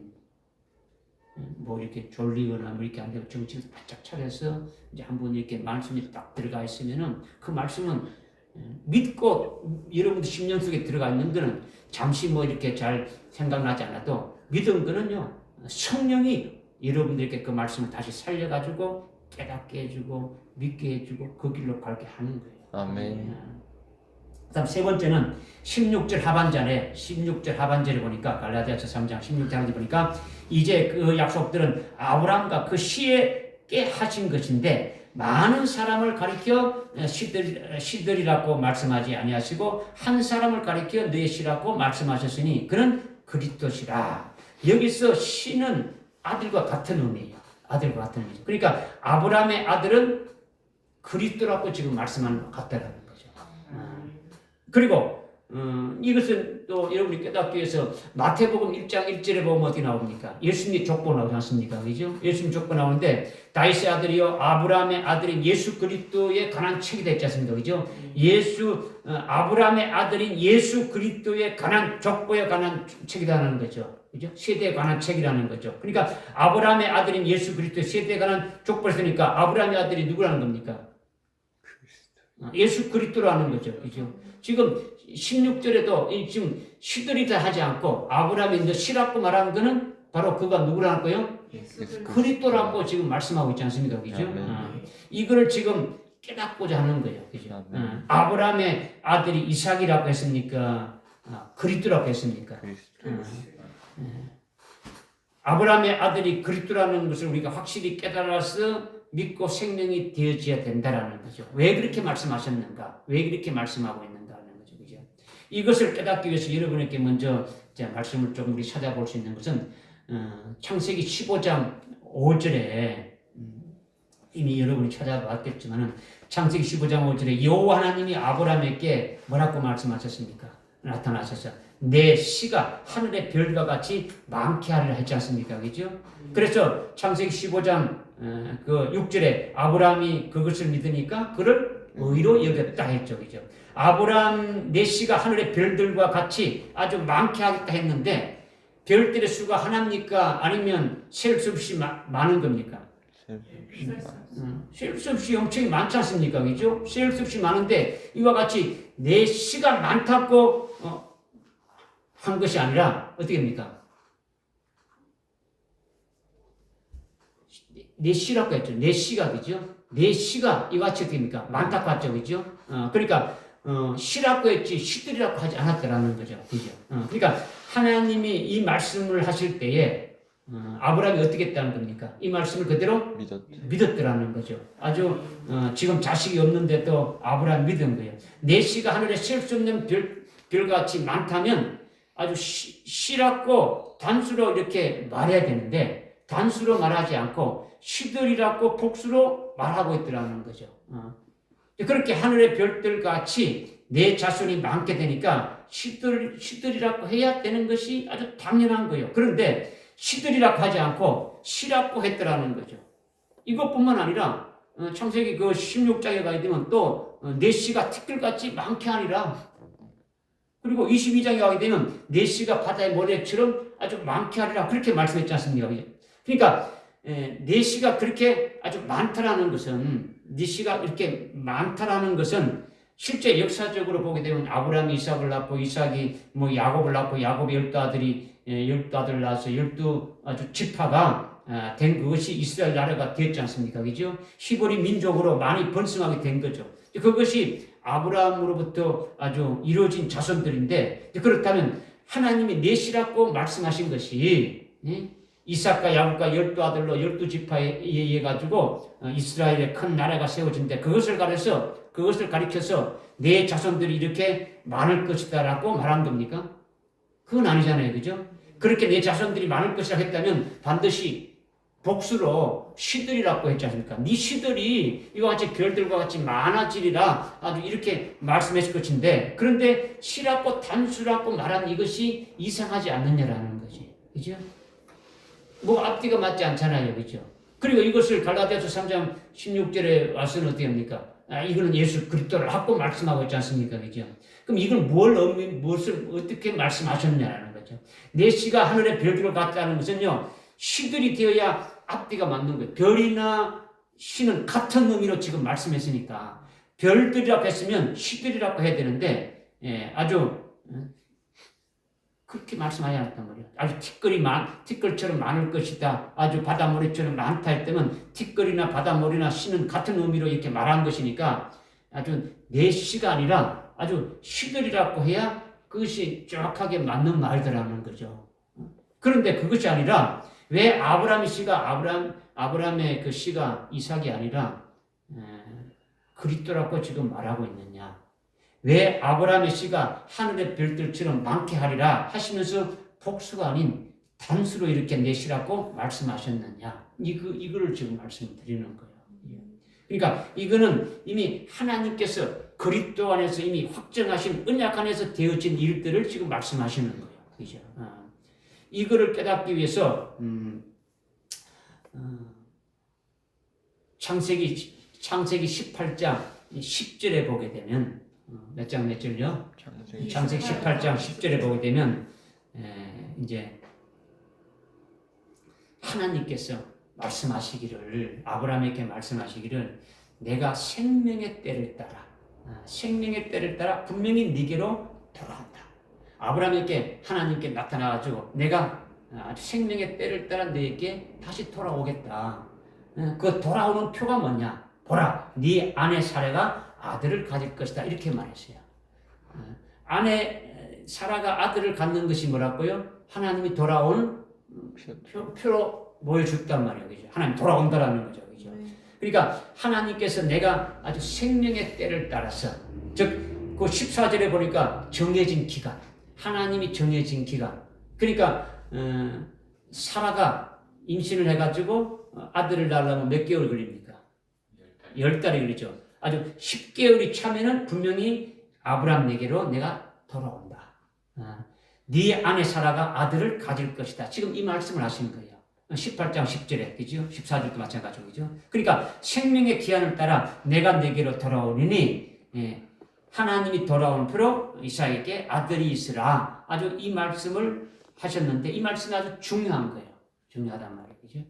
뭐 이렇게 졸리거나 뭐 이렇게 안 되고 정신 바짝 차려서 이제 한번 이렇게 말씀이 딱 들어가 있으면은 그 말씀은 믿고 여러분들 10년 속에 들어가 있는 거는 잠시 뭐 이렇게 잘 생각나지 않아도 믿은 거는요 성령이 여러분들께 그 말씀을 다시 살려가지고 깨닫게 해주고 믿게 해주고 그 길로 가게 하는 거예요. 아멘. 그다음 세 번째는 16절 하반절에 보니까 갈라디아서 3장 16절 하반절에 보니까 이제 그 약속들은 아브라함과 그 시에게 하신 것인데 많은 사람을 가리켜 시들이라고 말씀하지 아니하시고 한 사람을 가리켜 내 시라고 말씀하셨으니 그는 그리스도시라. 여기서 시는 아들과 같은 의미예요. 아들과 같은 의미죠. 그러니까 아브라함의 아들은 그리스도라고 지금 말씀하는 것 같다라는 거죠. 그리고 이것은 또 여러분이 깨닫기 위해서 마태복음 1장 1절에 보면 어떻게 나옵니까? 예수님이 족보 나오지 않습니까? 그죠? 예수님 족보 나오는데 다윗의 아들이요 아브라함의 아들인 예수 그리스도에 관한 책이 됐지 않습니까? 그죠? 아브라함의 아들인 예수 그리스도에 관한 족보에 관한 책이라는 거죠. 그죠? 세대에 관한 책이라는 거죠. 그러니까 아브라함의 아들인 예수 그리스도의 세대에 관한 족보를 쓰니까 아브라함의 아들이 누구라는 겁니까? 예수 그리스도라는 거죠. 그죠? 지금 16절에도 지금 시들이다 하지 않고 아브라함이 너 시라고 말하는 거는 바로 그가 누구라는 거예요? 그리스도라고 지금 말씀하고 있지 않습니까? 그죠? 이거를 지금 깨닫고자 하는 거예요. 그죠? 아멘. 아브라함의 아들이 이삭이라고 했습니까? 그리스도라고 했습니까? 그리스도. 아브라함의 아들이 그리스도라는 것을 우리가 확실히 깨달아서 믿고 생명이 되어져야 된다라는 거죠. 왜 그렇게 말씀하셨는가? 왜 그렇게 말씀하고 있는가 하는 거죠. 그죠? 이것을 깨닫기 위해서 여러분에게 먼저 말씀을 좀 우리 찾아볼 수 있는 것은 창세기 15장 5절에 이미 여러분이 찾아봤겠지만은 창세기 15장 5절에 여호와 하나님이 아브라함에게 뭐라고 말씀하셨습니까? 나타나셔서 내 씨가 하늘의 별과 같이 많게 하리라 했지 않습니까? 그죠? 그래서 창세기 15장 그 6절에 아브라함이 그것을 믿으니까 그를 의로 여겼다 했죠. 그죠? 아브라함 내 씨가 하늘의 별들과 같이 아주 많게 하겠다 했는데 별들의 수가 하나입니까? 아니면 셀 수 없이 많은 겁니까? 셀 수 없이 엄청 많지 않습니까? 그죠? 셀 수 없이 많은데 이와 같이 내 씨가 많다고 한 것이 아니라 어떻게 합니까? 내 씨라고 했죠. 내 씨가 그죠? 내 씨가 이와 같이 어떻게 합니까? 많다고 했죠. 그죠? 그러니까 씨라고 했지 씨들이라고 하지 않았다라는 거죠. 그죠? 그러니까 하나님이 이 말씀을 하실 때에 아브라함이 어떻게 했다는 겁니까? 이 말씀을 그대로 믿었더라는 거죠. 아주 지금 자식이 없는데도 아브라함이 믿은 거예요. 내 씨가 하늘에 셀 수 없는 별같이 많다면 아주 씨라고 단수로 이렇게 말해야 되는데 단수로 말하지 않고 씨들이라고 복수로 말하고 있더라는 거죠. 그렇게 하늘의 별들같이 내 자손이 많게 되니까 씨들이라고 해야 되는 것이 아주 당연한 거예요. 그런데 씨들이라고 하지 않고 씨라고 했더라는 거죠. 이것뿐만 아니라 창세기 그 16장에 가게 되면 또 내 씨가 티끌같이 많게 하리라. 그리고 22장에 가게 되면 내 씨가 바다의 모래처럼 아주 많게 하리라. 그렇게 말씀했지 않습니까? 그러니까 내 씨가 그렇게 아주 많다라는 것은 네 씨가 이렇게 많다라는 것은 실제 역사적으로 보게 되면 아브라함이 이삭을 낳고 이삭이 뭐 야곱을 낳고 야곱의 12아들을 낳아서 12 아주 지파가 된 그것이 이스라엘 나라가 되었지 않습니까? 그죠? 히브리 민족으로 많이 번성하게 된 거죠. 그것이 아브라함으로부터 아주 이루어진 자손들인데 그렇다면 하나님이 내 씨라고 말씀하신 것이 이삭과 야곱과 12아들로 12지파에 의해 가지고 이스라엘의 큰 나라가 세워진데 그것을 가리켜서 내 자손들이 이렇게 많을 것이다라고 말한 겁니까? 그건 아니잖아요. 그죠? 그렇게 내 자손들이 많을 것이라고 했다면 반드시 복수로 씨들이라고 했지 않습니까? 네 씨들이 이와 같이 별들과 같이 많아지리라 아주 이렇게 말씀했을 것인데 그런데 씨라고 단수라고 말한 이것이 이상하지 않느냐라는 거지. 그죠? 뭐 앞뒤가 맞지 않잖아요. 그죠? 그리고 이것을 갈라디아서 3장 16절에 와서는 어떻게 합니까? 이거는 예수 그리스도를 갖고 말씀하고 있지 않습니까? 그죠? 그럼 이건 무엇을 어떻게 말씀하셨냐라는 거죠. 내 씨가 하늘의 별들과 같다는 것은요. 씨들이 되어야 앞뒤가 맞는 거예요. 별이나 씨는 같은 의미로 지금 말씀했으니까 별들이라고 했으면 씨들이라고 해야 되는데 아주 그렇게 말씀하지 않았단 말이에요. 아주 티끌처럼 많을 것이다. 아주 바닷모래처럼 많다 했다면 티끌이나 바닷모래나 씨는 같은 의미로 이렇게 말한 것이니까 아주 내 씨가 아니라 아주 씨들이라고 해야 그것이 정확하게 맞는 말이라는 거죠. 그런데 그것이 아니라 왜 아브라함의 씨가 아브라함의 그 씨가 이삭이 아니라 그리스도라고 지금 말하고 있느냐? 왜 아브라함의 씨가 하늘의 별들처럼 많게 하리라 하시면서 복수가 아닌 단수로 이렇게 내 씨라고 말씀하셨느냐? 이거를 지금 말씀드리는 거예요. 그러니까 이거는 이미 하나님께서 그리스도 안에서 이미 확정하신 언약 안에서 되어진 일들을 지금 말씀하시는 거예요. 그죠? 이거를 깨닫기 위해서 창세기 18장 10절에 보게 되면 몇 절요? 창세기 18장 10절에 보게 되면 이제 하나님께서 말씀하시기를 아브라함에게 말씀하시기를 내가 생명의 때를 따라 분명히 네게로 돌아온다. 아브라함에게 하나님께 나타나가지고 내가 생명의 때를 따라 너에게 다시 돌아오겠다. 그 돌아오는 표가 뭐냐? 보라, 네 아내 사라가 아들을 가질 것이다. 이렇게 말했어요. 아내 사라가 아들을 갖는 것이 뭐라고요? 하나님이 돌아온 표로 보여줬단 말이에요. 그죠? 하나님 돌아온다라는 거죠. 그죠? 그러니까 하나님께서 내가 아주 생명의 때를 따라서, 즉 그 14절에 보니까 정해진 기간, 하나님이 정해진 기간. 그러니까 사라가 임신을 해가지고 아들을 낳으려면 몇 개월 걸립니까? 10달이 걸리죠. 아주 10개월이 차면은 분명히 아브라함에게로 내가 돌아온다. 네 아내 사라가 아들을 가질 것이다. 지금 이 말씀을 하시는 거예요. 18장 10절에, 그죠? 14절도 마찬가지고, 그죠? 그러니까 생명의 기한을 따라 내가 내게로 돌아오리니, 하나님이 돌아온 표로 이삭에게 아들이 있으라. 아주 이 말씀을 하셨는데, 이 말씀이 아주 중요한 거예요. 중요하단 말이에요, 그죠?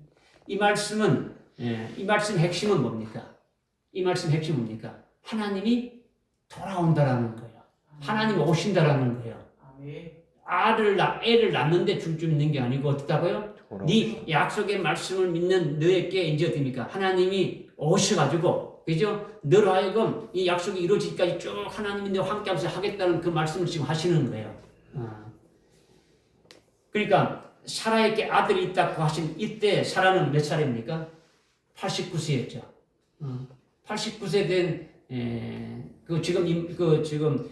이 말씀은, 이 말씀 핵심은 뭡니까? 이 말씀 핵심은 뭡니까? 하나님이 돌아온다라는 거예요. 하나님이 오신다라는 거예요. 애를 낳는데 줄 줄 있는 게 아니고 어떻다고요? 네 약속의 말씀을 믿는 너에게 이제 어떻습니까? 하나님이 오셔가지고, 그죠? 너로 하여금 이 약속이 이루어지기까지 쭉 하나님이 너와 함께하면서 하겠다는 그 말씀을 지금 하시는 거예요. 그러니까 사라에게 아들이 있다고 하신 이때 사라는 몇 살입니까? 89세였죠. 89세 된 지금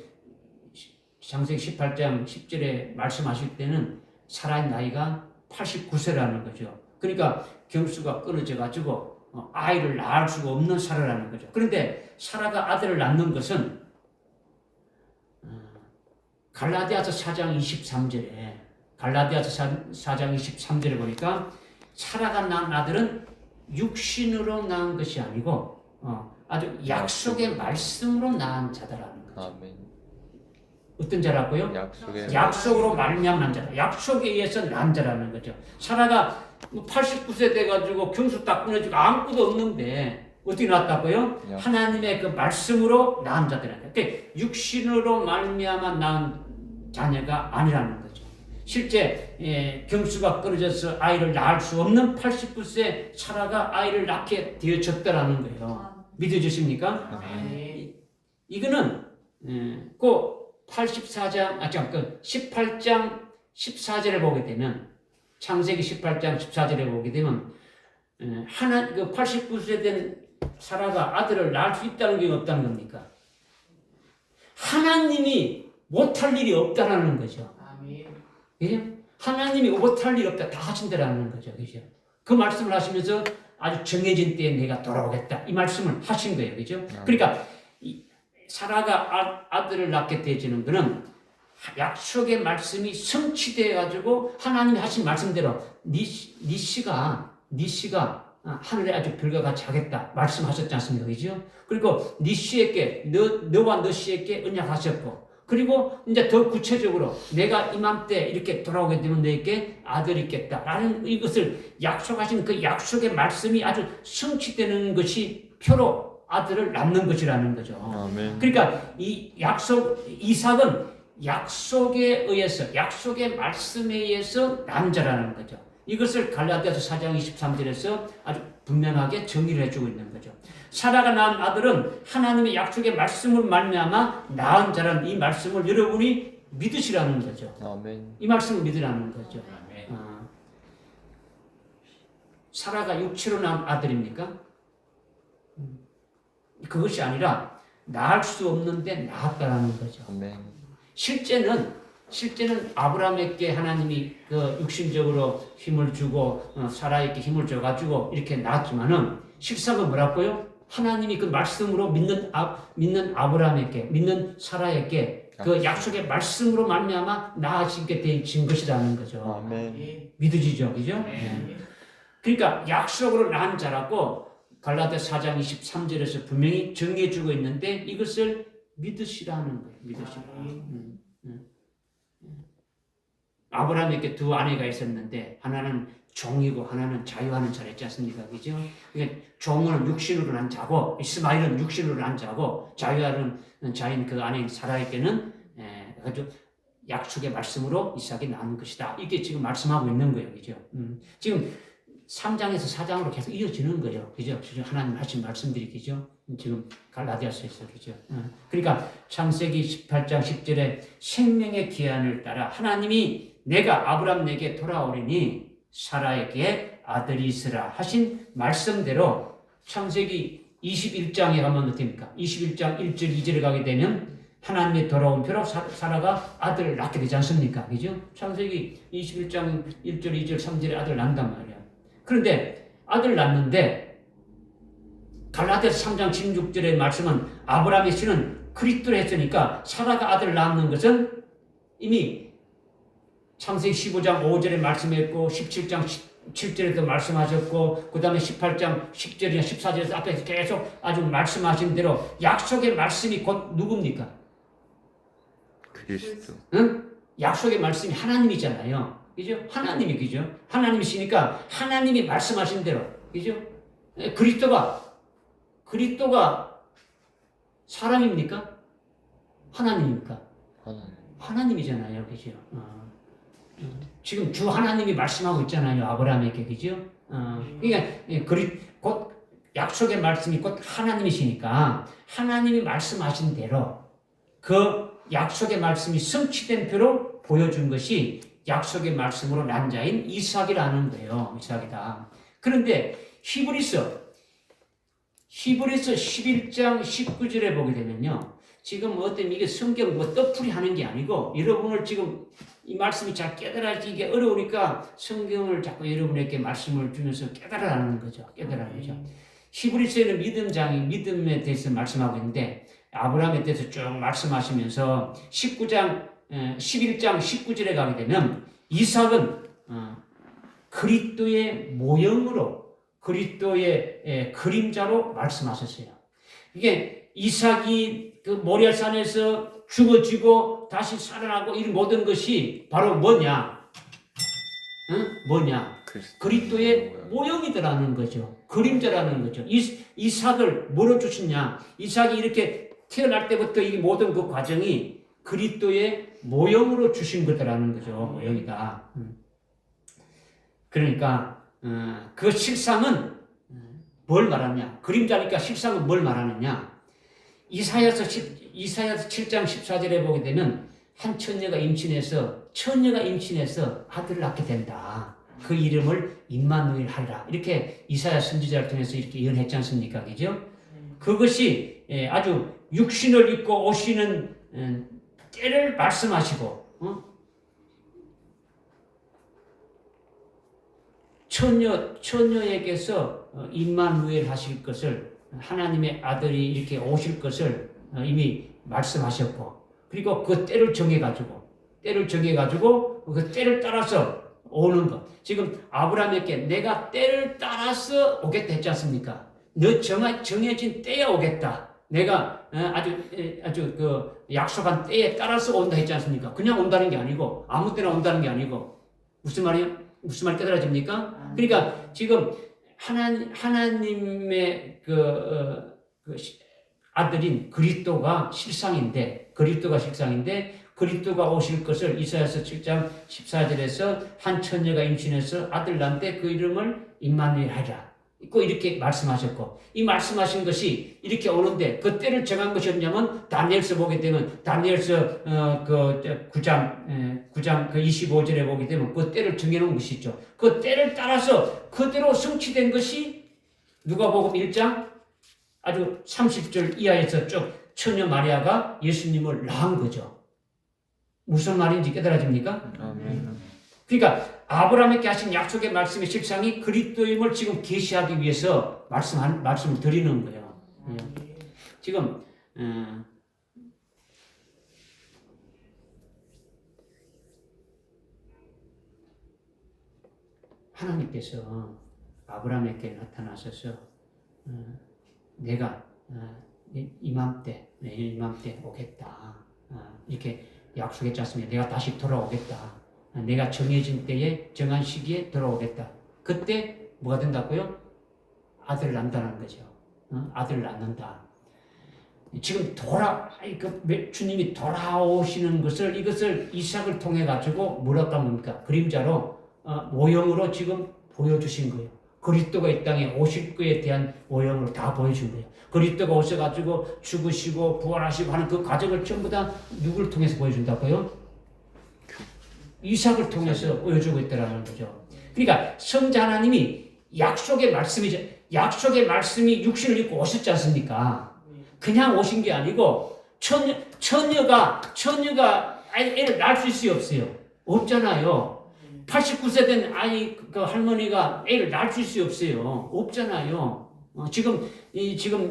창세기 18장 10절에 말씀하실 때는 사라의 나이가 89세라는 거죠. 그러니까 경수가 끊어져 가지고 아이를 낳을 수가 없는 사라라는 거죠. 그런데 사라가 아들을 낳는 것은 갈라디아서 4장 23절에 보니까 사라가 낳은 아들은 육신으로 낳은 것이 아니고 아주 약속의 말씀으로 낳은 자다라는 거죠. 아멘. 어떤 자라고요? 약속으로 말미암아 난 자다. 약속에 의해서 난 자라는 거죠. 사라가 89세 돼가지고 경수 딱 끊어지고 아무것도 없는데 어떻게 낳았다고요? 하나님의 그 말씀으로 낳은 자들이라는 거예요. 그러니까 육신으로 말미암아 낳은 자녀가 아니라는 거죠. 실제 경수가 끊어져서 아이를 낳을 수 없는 89세 사라가 아이를 낳게 되어졌다라는 거예요. 믿어주십니까? 이거는 그 18장 14절에 보게 되면, 창세기 18장 14절에 보게 되면, 그 89세 된 사라가 아들을 낳을 수 있다는 게 없다는 겁니까? 하나님이 못할 일이 없다라는 거죠. 그죠? 하나님이 못할 일이 없다. 다 하신다라는 거죠. 그죠? 그 말씀을 하시면서 아주 정해진 때에 내가 돌아오겠다. 이 말씀을 하신 거예요. 그죠? 그러니까, 사라가 아들을 낳게 되어지는 것은 약속의 말씀이 성취되어가지고 하나님이 하신 말씀대로 네 씨가 하늘에 아주 별과 같이 하겠다 말씀하셨지 않습니까? 그죠? 그리고 네 씨에게 너와 너 씨에게 언약하셨고, 그리고 이제 더 구체적으로 내가 이맘때 이렇게 돌아오게 되면 너에게 아들이 있겠다라는 이것을 약속하신 그 약속의 말씀이 아주 성취되는 것이 표로 아들을 낳는 것이라는 거죠. 아멘. 그러니까 이삭은 약속에 의해서, 약속의 말씀에 의해서 난 자라는 거죠. 이것을 갈라디아서 4장 23절에서 아주 분명하게 정의를 해주고 있는 거죠. 사라가 낳은 아들은 하나님의 약속의 말씀을 말미암아 낳은 자라는 이 말씀을 여러분이 믿으시라는 거죠. 아멘. 이 말씀을 믿으라는 거죠. 사라가 육체로 낳은 아들입니까? 그것이 아니라 낳을 수 없는데 낳았다라는 거죠. 아멘. 실제는 아브라함에게 하나님이 그 육신적으로 힘을 주고 사라에게 힘을 줘가지고 이렇게 낳았지만은 실상은 뭐라고요? 하나님이 그 말씀으로 믿는 아브라함에게, 믿는 사라에게 그 약속의 말씀으로 말미암아 낳아지게 된 것이라는 거죠. 아멘. 믿어지죠, 그죠? 네. 그러니까 약속으로 낳은 자라고 갈라디아 4장 23절에서 분명히 정해주고 있는데 이것을 믿으시라는 거예요. 믿으시라. 아브라함에게 두 아내가 있었는데 하나는 종이고 하나는 자유하는 자였지 않습니까? 그죠? 그러니까 종은 육신으로 난 자고 이스마엘은 육신으로 난 자고 자유하는 자인 그 아내인 사라에게는 아주 약속의 말씀으로 이삭이 낳은 것이다. 이게 지금 말씀하고 있는 거예요. 그죠? 지금 3장에서 4장으로 계속 이어지는 거예요. 그죠? 하나님 말씀드리기죠. 지금 갈라디아서에서 그죠? 그러니까 창세기 18장 10절에 생명의 기한을 따라 하나님이 내가 아브라함에게 돌아오리니 사라에게 아들이 있으라 하신 말씀대로 창세기 21장에 가면 어떻습니까? 21장 1절 2절에 가게 되면 하나님의 돌아온 표로 사라가 아들을 낳게 되지 않습니까? 그죠? 창세기 21장 1절 2절 3절에 아들 낳는단 말이야. 그런데 아들 낳는데 갈라디아서 3장 16절의 말씀은 아브라함의 씨는 그리스도를 했으니까 사라가 아들을 낳는 것은 이미 창세기 15장 5절에 말씀했고 17장 7절에도 말씀하셨고 그 다음에 18장 10절이나 14절에서 앞에 계속 아주 말씀하신 대로 약속의 말씀이 곧 누굽니까? 그리스도. 응? 약속의 말씀이 하나님이잖아요. 그죠? 하나님이 그죠? 하나님이시니까 하나님이 말씀하신 대로 그죠? 그리스도가 사람입니까? 하나님입니까? 하나님이잖아요. 그죠? 지금 주 하나님이 말씀하고 있잖아요. 아브라함에게 그죠? 그러니까 곧 약속의 말씀이 곧 하나님이시니까 하나님이 말씀하신 대로 그 약속의 말씀이 성취된 표로 보여준 것이 약속의 말씀으로 난 자인 이삭이라는 거예요. 이삭이다. 그런데 히브리서 11장 19절에 보게 되면요. 지금 어떤 이게 성경 떡풀이 하는 게 아니고 여러분을 지금 이 말씀이 잘 깨달아지기 어려우니까 성경을 자꾸 여러분에게 말씀을 주면서 깨달으라는 거죠. 히브리서에는 믿음에 대해서 말씀하고 있는데 아브라함에 대해서 쭉 말씀하시면서 11장 19절에 가게 되면 이삭은 그리스도의 모형으로 그리스도의 그림자로 말씀하셨어요. 이게 이삭이 그 모리아산에서 죽어지고 다시 살아나고 이 모든 것이 바로 뭐냐? 그리스도의 모형이더라는 거죠. 그림자라는 거죠. 이삭을 뭐로 주시냐? 이삭이 이렇게 태어날 때부터 이 모든 그 과정이 그리스도의 모형으로 주신 거다라는 거죠. 모형이다. 그러니까 그 실상은 뭘 말하냐? 그림자니까 실상은 뭘 말하느냐? 이사야서 7장 14절에 보게 되면 한 처녀가 임신해서 아들을 낳게 된다. 그 이름을 임마누엘 하리라. 이렇게 이사야 선지자를 통해서 이렇게 예언했지 않습니까? 그죠? 그것이 아주 육신을 입고 오시는 때를 말씀하시고 처녀에게서 임마누엘 하실 것을 하나님의 아들이 이렇게 오실 것을 이미 말씀하셨고 그리고 그 때를 정해가지고 그 때를 따라서 오는 것. 지금 아브라함에게 내가 때를 따라서 오겠다 했지 않습니까? 너 정해진 때에 오겠다. 내가 아주 그 약속한 때에 따라서 온다 했지 않습니까? 그냥 온다는 게 아니고 아무 때나 온다는 게 아니고 무슨 말이에요? 무슨 말 깨달아집니까? 그러니까 지금 하나님의 그 아들인 그리스도가 실상인데 그리스도가 오실 것을 이사야서 7장 14절에서 한 처녀가 임신해서 아들 낳는데 그 이름을 임마누엘 하리라. 이렇게 말씀하셨고 이 말씀하신 것이 이렇게 오는데 그 때를 정한 것이 없냐면 다니엘서 보게 되면 다니엘서 9장 그 25절에 보게 되면 그 때를 정해놓은 것이 있죠. 그 때를 따라서 그대로 성취된 것이 누가복음 1장 아주 30절 이하에서 쭉 처녀 마리아가 예수님을 낳은 거죠. 무슨 말인지 깨달아집니까? 아멘. 그러니까 아브라함에게 하신 약속의 말씀의 실상이 그리스도임을 지금 계시하기 위해서 말씀을 드리는 거예요. 지금 하나님께서 아브라함에게 나타나셔서 내가 이맘때 오겠다 이렇게 약속했지 않습니까? 내가 다시 돌아오겠다. 내가 정해진 때에 정한 시기에 돌아오겠다. 그때 뭐가 된다고요? 아들을 낳는다는 거죠. 아들을 낳는다. 지금 주님이 돌아오시는 이것을 이삭을 통해 가지고 뭐라고 합니까? 그림자로 모형으로 지금 보여주신 거예요. 그리스도가 이 땅에 오실 거에 대한 오형을 다 보여준 거예요. 그리스도가 오셔가지고 죽으시고 부활하시고 하는 그 과정을 전부 다 누구를 통해서 보여준다고요? 이삭을 통해서 보여주고 있다는 거죠. 그러니까 성자 하나님이 약속의 말씀이 육신을 입고 오셨지 않습니까? 그냥 오신 게 아니고 처녀가 애를 낳을 수 있어요, 없어요? 없잖아요. 89세 된 아이 그 할머니가 애를 낳을 수 있어요, 없어요? 없잖아요. 지금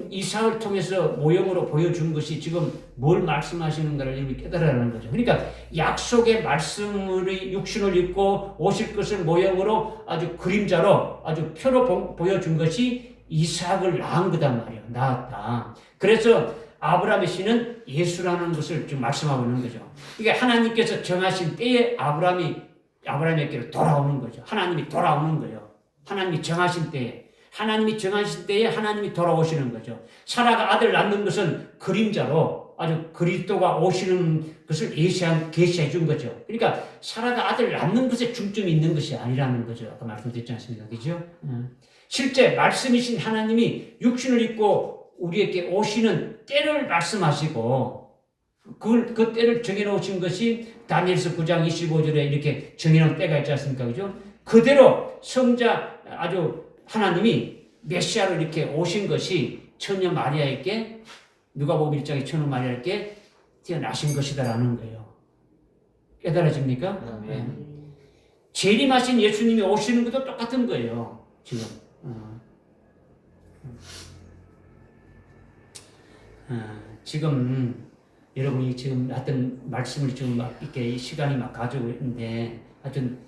이삭을 통해서 모형으로 보여준 것이 지금 뭘 말씀하시는가를 이미 깨달아라는 거죠. 그러니까 약속의 말씀을 육신을 입고 오실 것을 모형으로 아주 그림자로 아주 표로 보여준 것이 이삭을 낳은 거단 말이에요. 낳았다. 그래서 아브라함의 씨는 예수라는 것을 지금 말씀하고 있는 거죠. 그러니까 하나님께서 정하신 때에 아브라함에게로 돌아오는 거죠. 하나님이 돌아오는 거예요. 하나님이 정하신 때에 하나님이 돌아오시는 거죠. 사라가 아들 낳는 것은 그림자로 아주 그리스도가 오시는 것을 계시해 준 거죠. 그러니까 사라가 아들 낳는 것에 중점이 있는 것이 아니라는 거죠. 아까 말씀드렸지 않습니까? 그죠? 실제 말씀이신 하나님이 육신을 입고 우리에게 오시는 때를 말씀하시고 그 때를 정해놓으신 것이 다니엘서 9장 25절에 이렇게 정해놓은 때가 있지 않습니까? 그죠? 그대로 성자 아주 하나님이 메시아로 이렇게 오신 것이 처녀 마리아에게 누가복음 1장에 처녀 마리아에게 태어나신 것이다라는 거예요. 깨달아집니까? 네. 재림하신 예수님이 오시는 것도 똑같은 거예요. 지금. 지금 여러분이 지금 하여튼 말씀을 지금 막 이렇게 시간이 막 가지고 있는데 하여튼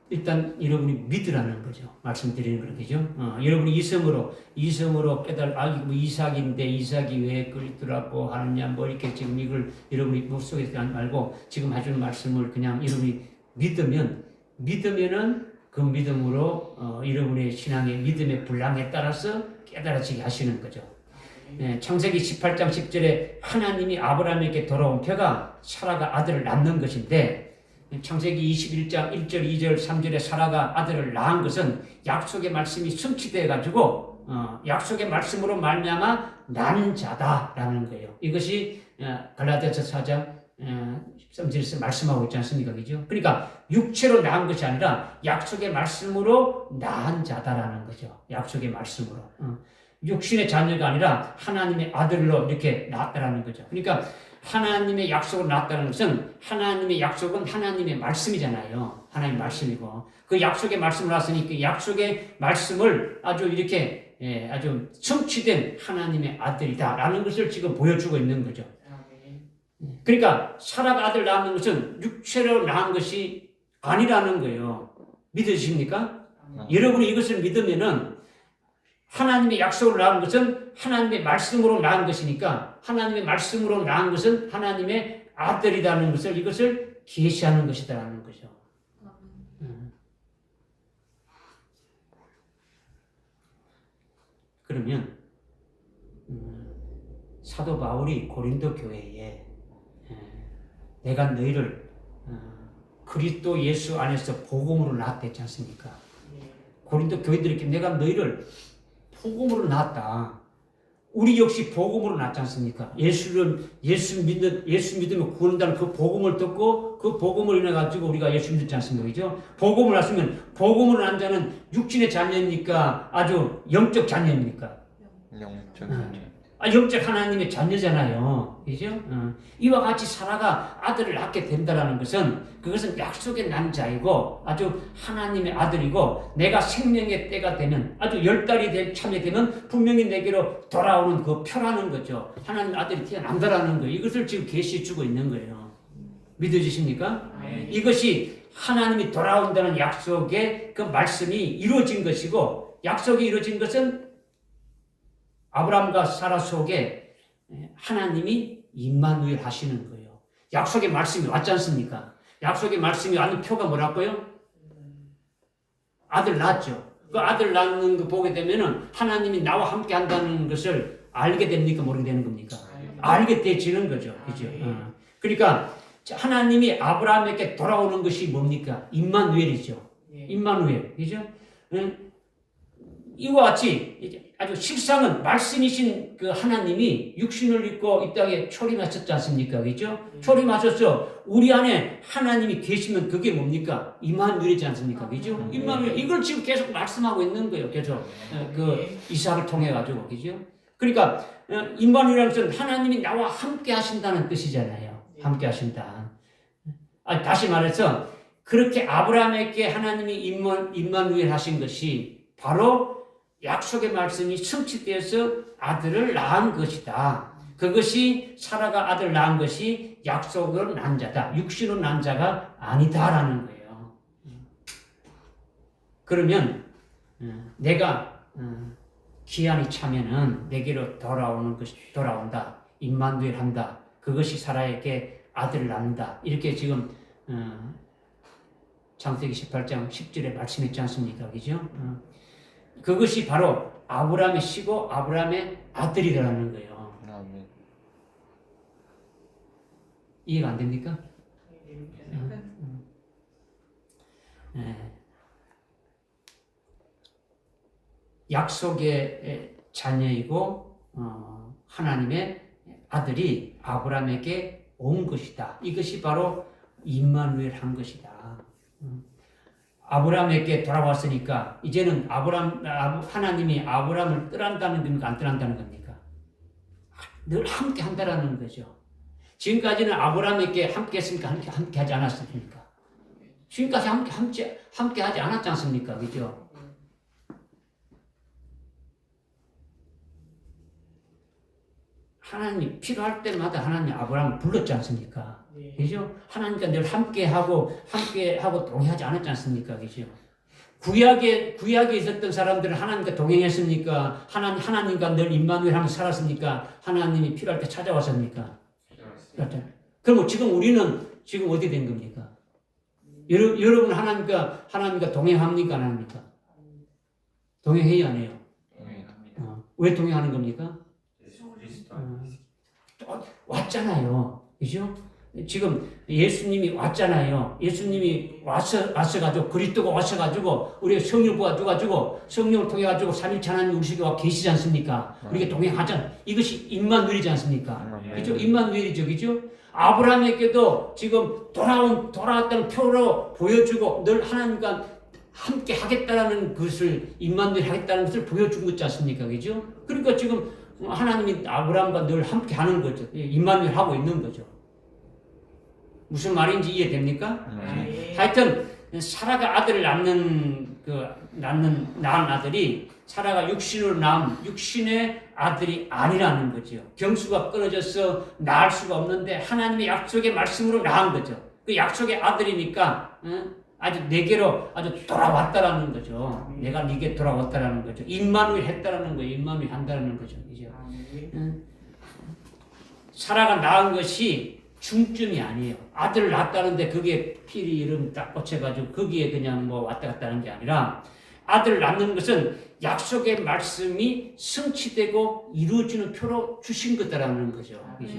일단 여러분이 믿으라는 거죠. 말씀드리는 거죠. 여러분이 이성으로 뭐 이삭인데 이삭이 왜 그리스도라고 하느냐 뭐 이렇게 지금 이걸 여러분이 머릿속에 하지 말고 지금 해주는 말씀을 그냥 여러분이 믿으면은 그 믿음으로 여러분의 신앙의 믿음의 분량에 따라서 깨달아지게 하시는 거죠. 창세기 18장 10절에 하나님이 아브라함에게 돌아온 표가 사라가 아들을 낳는 것인데 창세기 21장 1절, 2절, 3절에 사라가 아들을 낳은 것은 약속의 말씀이 성취되어 가지고 약속의 말씀으로 말미암아 낳은 자다라는 거예요. 이것이 갈라디아서 4장 13절에서 말씀하고 있지 않습니까? 그죠? 그러니까 육체로 낳은 것이 아니라 약속의 말씀으로 낳은 자다라는 거죠. 약속의 말씀으로. 육신의 자녀가 아니라 하나님의 아들로 이렇게 낳았다라는 거죠. 그러니까 하나님의 약속을 낳았다는 것은 하나님의 약속은 하나님의 말씀이잖아요. 하나님의 말씀이고 그 약속의 말씀을 낳았으니 그 약속의 말씀을 아주 이렇게 아주 성취된 하나님의 아들이다라는 것을 지금 보여주고 있는 거죠. 그러니까 사라가 아들 낳는 것은 육체로 낳은 것이 아니라는 거예요. 믿으십니까? 여러분이 이것을 믿으면은 하나님의 약속을 낳은 것은 하나님의 말씀으로 낳은 것이니까 하나님의 말씀으로 낳은 것은 하나님의 아들이라는 것을 이것을 계시하는 것이다라는 거죠. 그러면 사도 바울이 고린도 교회에 내가 너희를 그리스도 예수 안에서 복음으로 낳았다 했지 않습니까? 고린도 교회들에게 내가 너희를 복음으로 낳았다. 우리 역시 복음으로 낳지 않습니까? 예수 믿으면 구원한다는 그 복음을 듣고 그 복음을 인해 가지고 우리가 예수 믿지 않습니까? 그죠? 복음을 낳았으면 복음으로 낳은 자는 육신의 자녀입니까? 아주 영적 자녀입니까? 영적 자녀. 영적 하나님의 자녀잖아요. 그죠? 이와 같이 사라가 아들을 낳게 된다는 것은 그것은 약속의 난 자이고 아주 하나님의 아들이고 내가 생명의 때가 되면 아주 10달이 참에 되면 분명히 내게로 돌아오는 그 표라는 거죠. 하나님 아들이 태어난다라는 거예요. 이것을 지금 계시해 주고 있는 거예요. 믿어지십니까? 이것이 하나님이 돌아온다는 약속의 그 말씀이 이루어진 것이고 약속이 이루어진 것은 아브라함과 사라 속에 하나님이 임마누엘 하시는 거예요. 약속의 말씀이 왔지 않습니까? 약속의 말씀이 왔는 표가 뭐라고요? 아들 낳았죠. 그 아들 낳는 거 보게 되면은 하나님이 나와 함께 한다는 것을 알게 됩니까? 모르게 되는 겁니까? 알게 되지는 거죠. 그죠? 그러니까 하나님이 아브라함에게 돌아오는 것이 뭡니까? 임마누엘이죠. 임마누엘. 그죠? 이와 같이 이제 아주 실상은 말씀이신 그 하나님이 육신을 입고 이 땅에 초림하셨지 않습니까? 그죠? 초림하셔서 우리 안에 하나님이 계시면 그게 뭡니까? 임마누엘이지 않습니까? 그죠? 임마누엘 이걸 지금 계속 말씀하고 있는 거예요. 계속 그 이삭을 통해 가지고 그죠? 그러니까 임마누엘이라는 것은 하나님이 나와 함께 하신다는 뜻이잖아요. 함께 하신다. 다시 말해서 그렇게 아브라함에게 하나님이 임마누엘 하신 것이 바로 약속의 말씀이 성취되어서 아들을 낳은 것이다. 그것이 사라가 아들 낳은 것이 약속으로 난 자다. 육신으로 난 자가 아니다라는 거예요. 그러면 내가 기한이 차면은 내게로 돌아온다. 임마누엘 한다. 그것이 사라에게 아들을 낳는다. 이렇게 지금 창세기 18장 10절에 말씀했지 않습니까? 그죠? 그것이 바로 아브라함의 씨고 아브라함의 아들이라는 거예요. 아멘. 이해가 안 됩니까? 약속의 자녀이고 하나님의 아들이 아브라함에게 온 것이다. 이것이 바로 임마누엘 한 것이다. 아브라함에게 돌아왔으니까 이제는 하나님이 아브라함을 떠난다는 겁니까? 안 떠난다는 겁니까? 늘 함께 한다라는 거죠. 지금까지는 아브라함에게 함께 했으니까 함께 하지 않았습니까? 지금까지 함께 하지 않았지 않습니까? 그죠? 하나님이 필요할 때마다 하나님 아브라함을 불렀지 않습니까? 그죠? 하나님과 늘 함께하고 동행하지 않았지 않습니까? 그죠? 구약에 있었던 사람들은 하나님과 동행했습니까? 하나님과 늘 임마누엘 하면서 살았습니까? 하나님이 필요할 때 찾아왔습니까? 그럼 지금 우리는 지금 어디 된 겁니까? 여러분 하나님과 동행합니까? 안 합니까? 동행해야 안 해요? 왜 동행하는 겁니까? 왔잖아요. 그죠? 지금 예수님이 왔잖아요. 예수님이 와셔가지고, 그리스도가 와셔가지고, 우리가 성령을 부어줘가지고, 성령을 통해가지고, 삼일체 하나님 우리 속에 와 계시지 않습니까? 우리가 동행하자. 이것이 임마누엘이지 않습니까? 그죠? 임마누엘이죠. 그죠? 아브라함에게도 지금 돌아왔다는 표로 보여주고, 늘 하나님과 함께 하겠다라는 것을, 임마누엘 하겠다는 것을 보여준 거지 않습니까? 그죠? 그러니까 지금 하나님이 아브라함과 늘 함께 하는 거죠. 임마누엘 하고 있는 거죠. 무슨 말인지 이해됩니까? 하여튼 사라가 아들을 낳은 아들이 사라가 육신으로 낳은 육신의 아들이 아니라는 거죠. 경수가 끊어져서 낳을 수가 없는데 하나님의 약속의 말씀으로 낳은 거죠. 그 약속의 아들이니까 아주 내게로 아주 돌아왔다라는 거죠. 내가 네게 돌아왔다라는 거죠. 임마누엘 했다라는 거예요. 임마누엘 한다라는 거죠. 그죠? 사라가 낳은 것이 중점이 아니에요. 아들을 낳았다는데 그게 필이 이름 딱 꽂혀가지고 거기에 그냥 뭐 왔다 갔다 하는 게 아니라 아들을 낳는 것은 약속의 말씀이 성취되고 이루어지는 표로 주신 거다라는 거죠. 그죠?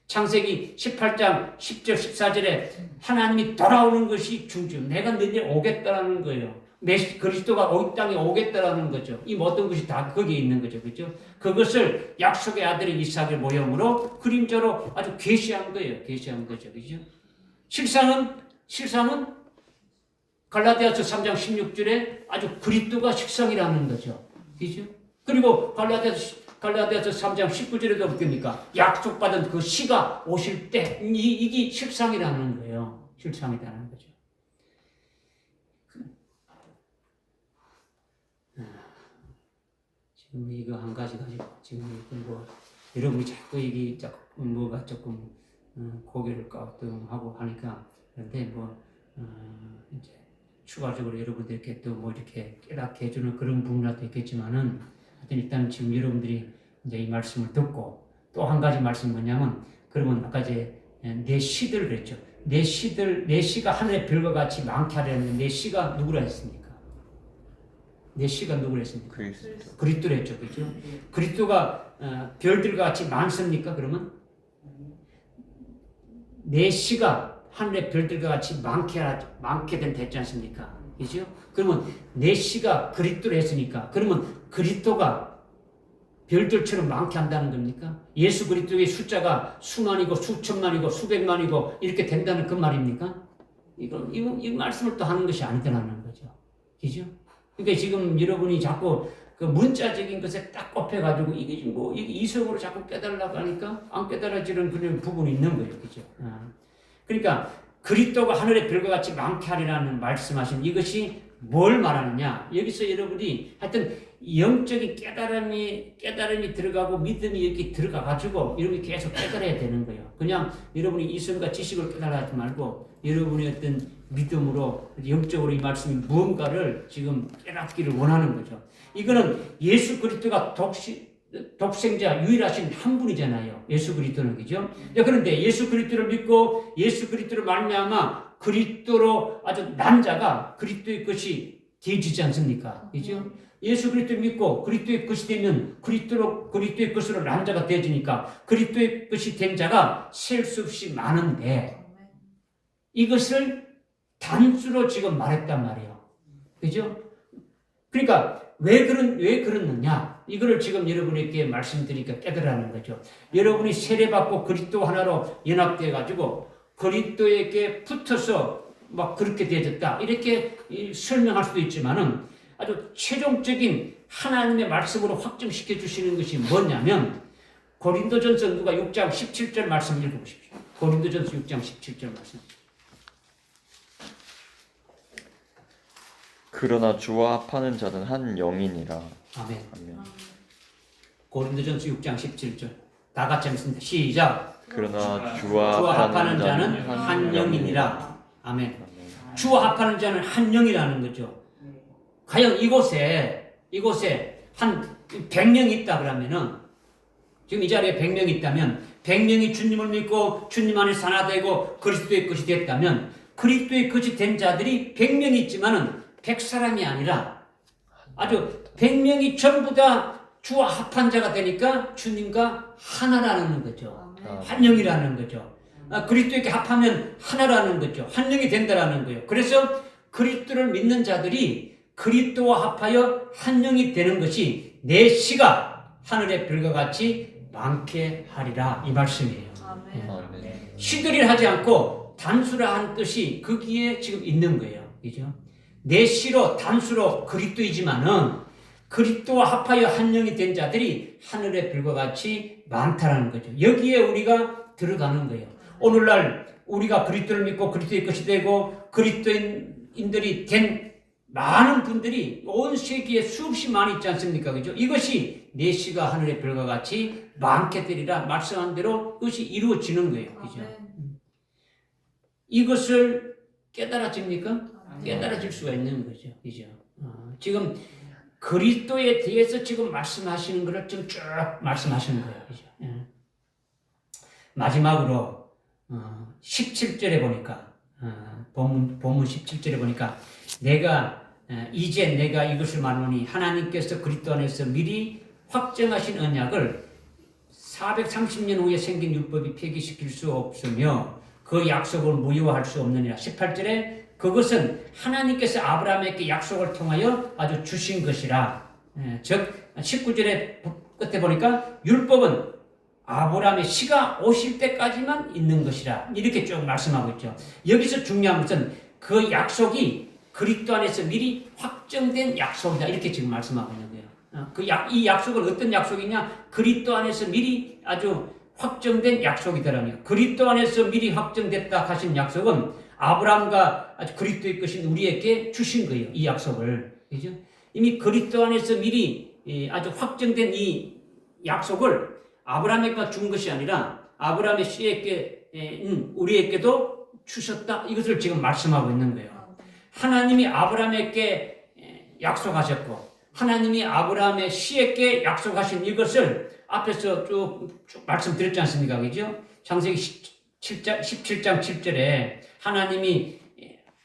창세기 18장 10절 14절에 하나님이 돌아오는 것이 중점. 내가 너희들 오겠다라는 거예요. 그리스도가 이 땅에 오겠다라는 거죠. 이 모든 것이 다 거기에 있는 거죠. 그죠? 그것을 약속의 아들의 이삭의 모형으로 그림자로 아주 계시한 거예요. 계시한 거죠. 그죠? 실상은 갈라디아서 3장 16절에 아주 그리스도가 실상이라는 거죠. 그죠? 그리고 갈라디아서 3장 19절에도 뭡니까? 약속받은 그 시가 오실 때 이게 실상이라는 거예요. 실상이라는 거죠. 지금 이거 한 가지 가지고 지금 뭐 여러분이 자꾸 이게 뭐가 조금 고개를 까뚱하고 하니까 그런데 뭐 이제 추가적으로 여러분들께 또 뭐 이렇게 깨닫게 해주는 그런 부분도 있겠지만은 하여튼 일단 지금 여러분들이 이제 이 말씀을 듣고 또 한 가지 말씀이 뭐냐면 그러면 아까 이제 내 시들 그랬죠. 내 시가 하늘의 별과 같이 많게 하려는 내 시가 누구라 했습니까? 내 시가 누구라 했습니까? 그리스도라 했죠. 그죠? 그리스도가 별들과 같이 많습니까? 그러면 내 시가 하늘의 별들과 같이 많게 됐지 않습니까? 그죠? 그러면 내 씨가 그리스도로 했으니까 그러면 그리스도가 별들처럼 많게 한다는 겁니까? 예수 그리스도의 숫자가 수만이고 수천만이고 수백만이고 이렇게 된다는 그 말입니까? 이 말씀을 또 하는 것이 아니더라는 거죠. 그죠? 그러니까 지금 여러분이 자꾸 그 문자적인 것에 딱 꼽혀가지고 이게 뭐 이성으로 자꾸 깨달으려고 하니까 안 깨달아지는 그런 부분이 있는 거예요. 그죠? 그러니까 그리스도가 하늘의 별과 같이 많게 하리라는 말씀하신 이것이 뭘 말하느냐? 여기서 여러분이 하여튼 영적인 깨달음이 들어가고 믿음이 이렇게 들어가가지고 여러분이 계속 깨달아야 되는 거예요. 그냥 여러분이 이성과 지식을 깨달아하지 말고 여러분의 어떤 믿음으로 영적으로 이 말씀이 무언가를 지금 깨닫기를 원하는 거죠. 이거는 예수 그리스도가 독생자 유일하신 한 분이잖아요. 예수 그리스도는 그죠? 그런데 예수 그리스도를 믿고 예수 그리스도를 말미암아 그리스도로 아주 난 자가 그리스도의 것이 되어지지 않습니까? 그죠? 예수 그리스도를 믿고 그리스도의 것이 되면 그리스도의 것으로 난 자가 되어지니까 그리스도의 것이 된 자가 셀 수 없이 많은데 이것을 단수로 지금 말했단 말이에요. 그죠? 그러니까 왜 그렇느냐? 이거를 지금 여러분에게 말씀드리니까 깨달으라는 거죠. 여러분이 세례받고 그리스도 하나로 연합되어 가지고 그리스도에게 붙어서 막 그렇게 되어졌다. 이렇게 설명할 수도 있지만은 아주 최종적인 하나님의 말씀으로 확정시켜 주시는 것이 뭐냐면 고린도전서 누가 6장 17절 말씀 읽어보십시오. 고린도전서 6장 17절 말씀. 그러나 주와 합하는 자는 한 영이니라. 아멘. 아멘. 고린도전서 6장 17절. 다 같이 읽습니다. 시작. 그러나 주와 합하는 자는 한 영이니라. 아멘. 주와 합하는 자는 한 영이라는 거죠. 과연 이곳에 한 100명이 있다 그러면은 지금 이 자리에 100명이 있다면 100명이 주님을 믿고 주님 안에서 하나 되고 그리스도의 것이 됐다면 그리스도의 것이 된 자들이 100명이 있지만은 100사람이 아니라 아주 100명이 전부 다 주와 합한 자가 되니까 주님과 하나라는 거죠. 한 영이라는 거죠. 그리스도에게 합하면 하나라는 거죠. 한 영이 된다라는 거예요. 그래서 그리스도를 믿는 자들이 그리스도와 합하여 한 영이 되는 것이 내 씨가 하늘의 별과 같이 많게 하리라 이 말씀이에요. 아멘. 시들이를 하지 않고 단수라한 뜻이 거기에 지금 있는 거예요. 그죠? 내 씨로 단수로 그리스도이지만은 그리스도와 합하여 한 영이 된 자들이 하늘의 별과 같이 많다라는 거죠. 여기에 우리가 들어가는 거예요. 오늘날 우리가 그리스도를 믿고 그리스도의 것이 되고 그리스도인들이 된 많은 분들이 온 세계에 수없이 많이 있지 않습니까? 그죠? 이것이 내 씨가 하늘의 별과 같이 많게 되리라 말씀한 대로 그것이 이루어지는 거예요. 그죠? 이것을 깨달아집니까? 깨달아질 수가 있는 거죠. 그죠? 지금 그리스도에 대해서 지금 말씀하시는 것을 지금 쭉 말씀하시는 거예요. 그죠? 마지막으로 17절에 보니까 본문 17절에 보니까 이제 내가 이것을 말하노니 하나님께서 그리스도 안에서 미리 확정하신 언약을 430년 후에 생긴 율법이 폐기시킬 수 없으며 그 약속을 무효할 수 없느니라. 18절에 그것은 하나님께서 아브라함에게 약속을 통하여 아주 주신 것이라. 즉 19절에 끝에 보니까 율법은 아브라함의 씨가 오실 때까지만 있는 것이라. 이렇게 쭉 말씀하고 있죠. 여기서 중요한 것은 그 약속이 그리스도 안에서 미리 확정된 약속이다. 이렇게 지금 말씀하고 있는 거예요. 이 약속은 어떤 약속이냐? 그리스도 안에서 미리 아주 확정된 약속이더라고요. 그리스도 안에서 미리 확정됐다 하신 약속은 아브라함과 아주 그리스도의 것인 우리에게 주신 거예요. 이 약속을. 그죠? 이미 그리스도 안에서 미리 아주 확정된 이 약속을 아브라함에게 준 것이 아니라 아브라함의 씨에게 우리에게도 주셨다. 이것을 지금 말씀하고 있는 거예요. 하나님이 아브라함에게 약속하셨고 하나님이 아브라함의 씨에게 약속하신 이것을 앞에서 쭉 말씀드렸지 않습니까? 그죠? 창세기 17장 7절에 하나님이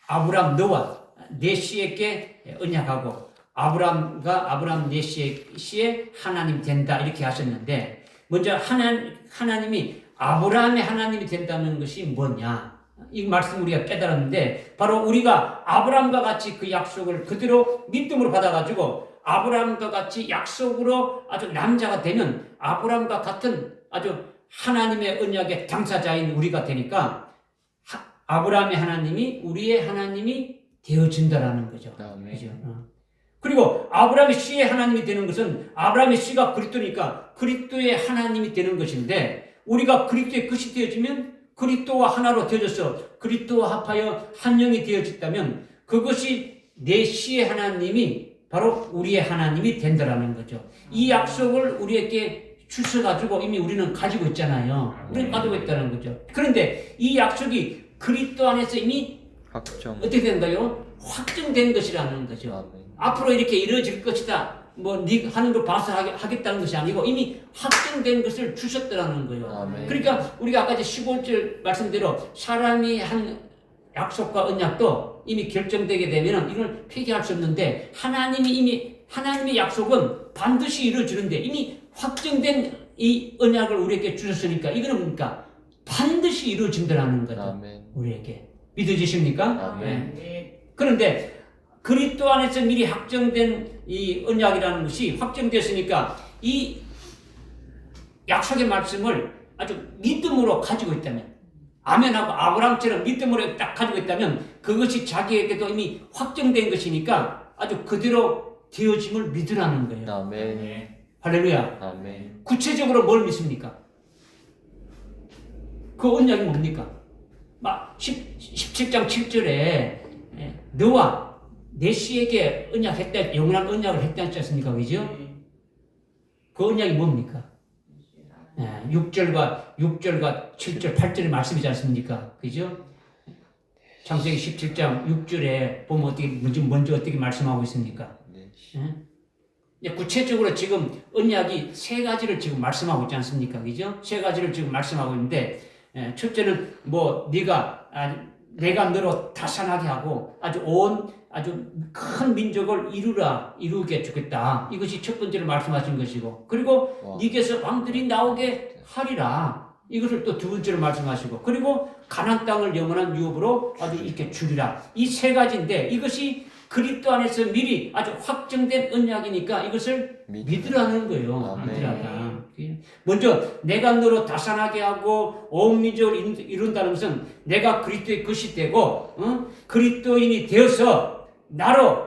아브라함 너와 내 씨에게 언약하고 아브라함 내 씨의 하나님 된다 이렇게 하셨는데 먼저 하나님이 아브라함의 하나님이 된다는 것이 뭐냐? 이 말씀 우리가 깨달았는데 바로 우리가 아브라함과 같이 그 약속을 그대로 믿음으로 받아가지고 아브라함과 같이 약속으로 아주 남자가 되면 아브라함과 같은 아주 하나님의 언약의 당사자인 우리가 되니까 아브라함의 하나님이 우리의 하나님이 되어진다라는 거죠. 아멘. 그죠? 그리고 아브라함의 씨의 하나님이 되는 것은 아브라함의 씨가 그리스도니까 그리스도의 하나님이 되는 것인데 우리가 그리스도의 것이 되어지면 그리스도와 하나로 되어져서 그리스도와 합하여 한 영이 되어졌다면 그것이 내 씨의 하나님이 바로 우리의 하나님이 된다라는 거죠. 이 약속을 우리에게 주셔가지고 이미 우리는 가지고 있잖아요. 우리는 가지고 있다는 거죠. 그런데 이 약속이 그리스도 안에서 이미 확정. 어떻게 된가요? 확정된 것이라는 거죠. 아멘. 앞으로 이렇게 이루어질 것이다. 뭐 네 하는 거 봐서 하겠다는 것이 아니고 이미 확정된 것을 주셨더라는 거예요. 아멘. 그러니까 우리가 아까 15절 말씀대로 사람이 한 약속과 언약도 이미 결정되게 되면 이걸 폐기할 수 없는데 하나님의 약속은 반드시 이루어지는데 이미 확정된 이 언약을 우리에게 주셨으니까 이거는 뭡니까? 반드시 이루어진다는 거죠. 아멘. 우리에게 믿어지십니까? 아멘. 네. 그런데 그리스도 안에서 미리 확정된 이 언약이라는 것이 확정됐으니까 이 약속의 말씀을 아주 믿음으로 가지고 있다면 아멘하고 아브라함처럼 믿음으로 딱 가지고 있다면 그것이 자기에게도 이미 확정된 것이니까 아주 그대로 되어짐을 믿으라는 거예요. 아멘. 할렐루야. 아멘. 구체적으로 뭘 믿습니까? 그 언약이 뭡니까? 막 17장 7절에 너와 내 씨에게 언약했다, 영원한 언약을 했다 했지 않습니까? 그죠? 그 언약이 뭡니까? 6절과 7절, 8절의 말씀이지 않습니까? 그죠? 창세기 17장 6절에 보면 먼저 어떻게 말씀하고 있습니까? 네. 구체적으로 지금 언약이 세 가지를 지금 말씀하고 있지 않습니까? 그죠? 세 가지를 지금 말씀하고 있는데, 첫째는 뭐, 내가 너로 다산하게 하고 아주 큰 민족을 이루게 주겠다. 이것이 첫 번째로 말씀하신 것이고, 그리고 네게서 왕들이 나오게 하리라. 이것을 또 두 번째로 말씀하시고, 그리고 가나안 땅을 영원한 유업으로 아주 이렇게 주리라. 이 세 가지인데 이것이 그리스도 안에서 미리 아주 확정된 언약이니까 이것을 믿으라는 거예요. 믿으라다. 먼저 내가 너로 다산하게 하고 온 민족을 이룬다는 것은 내가 그리스도의 것이 되고 그리스도인이 되어서 나로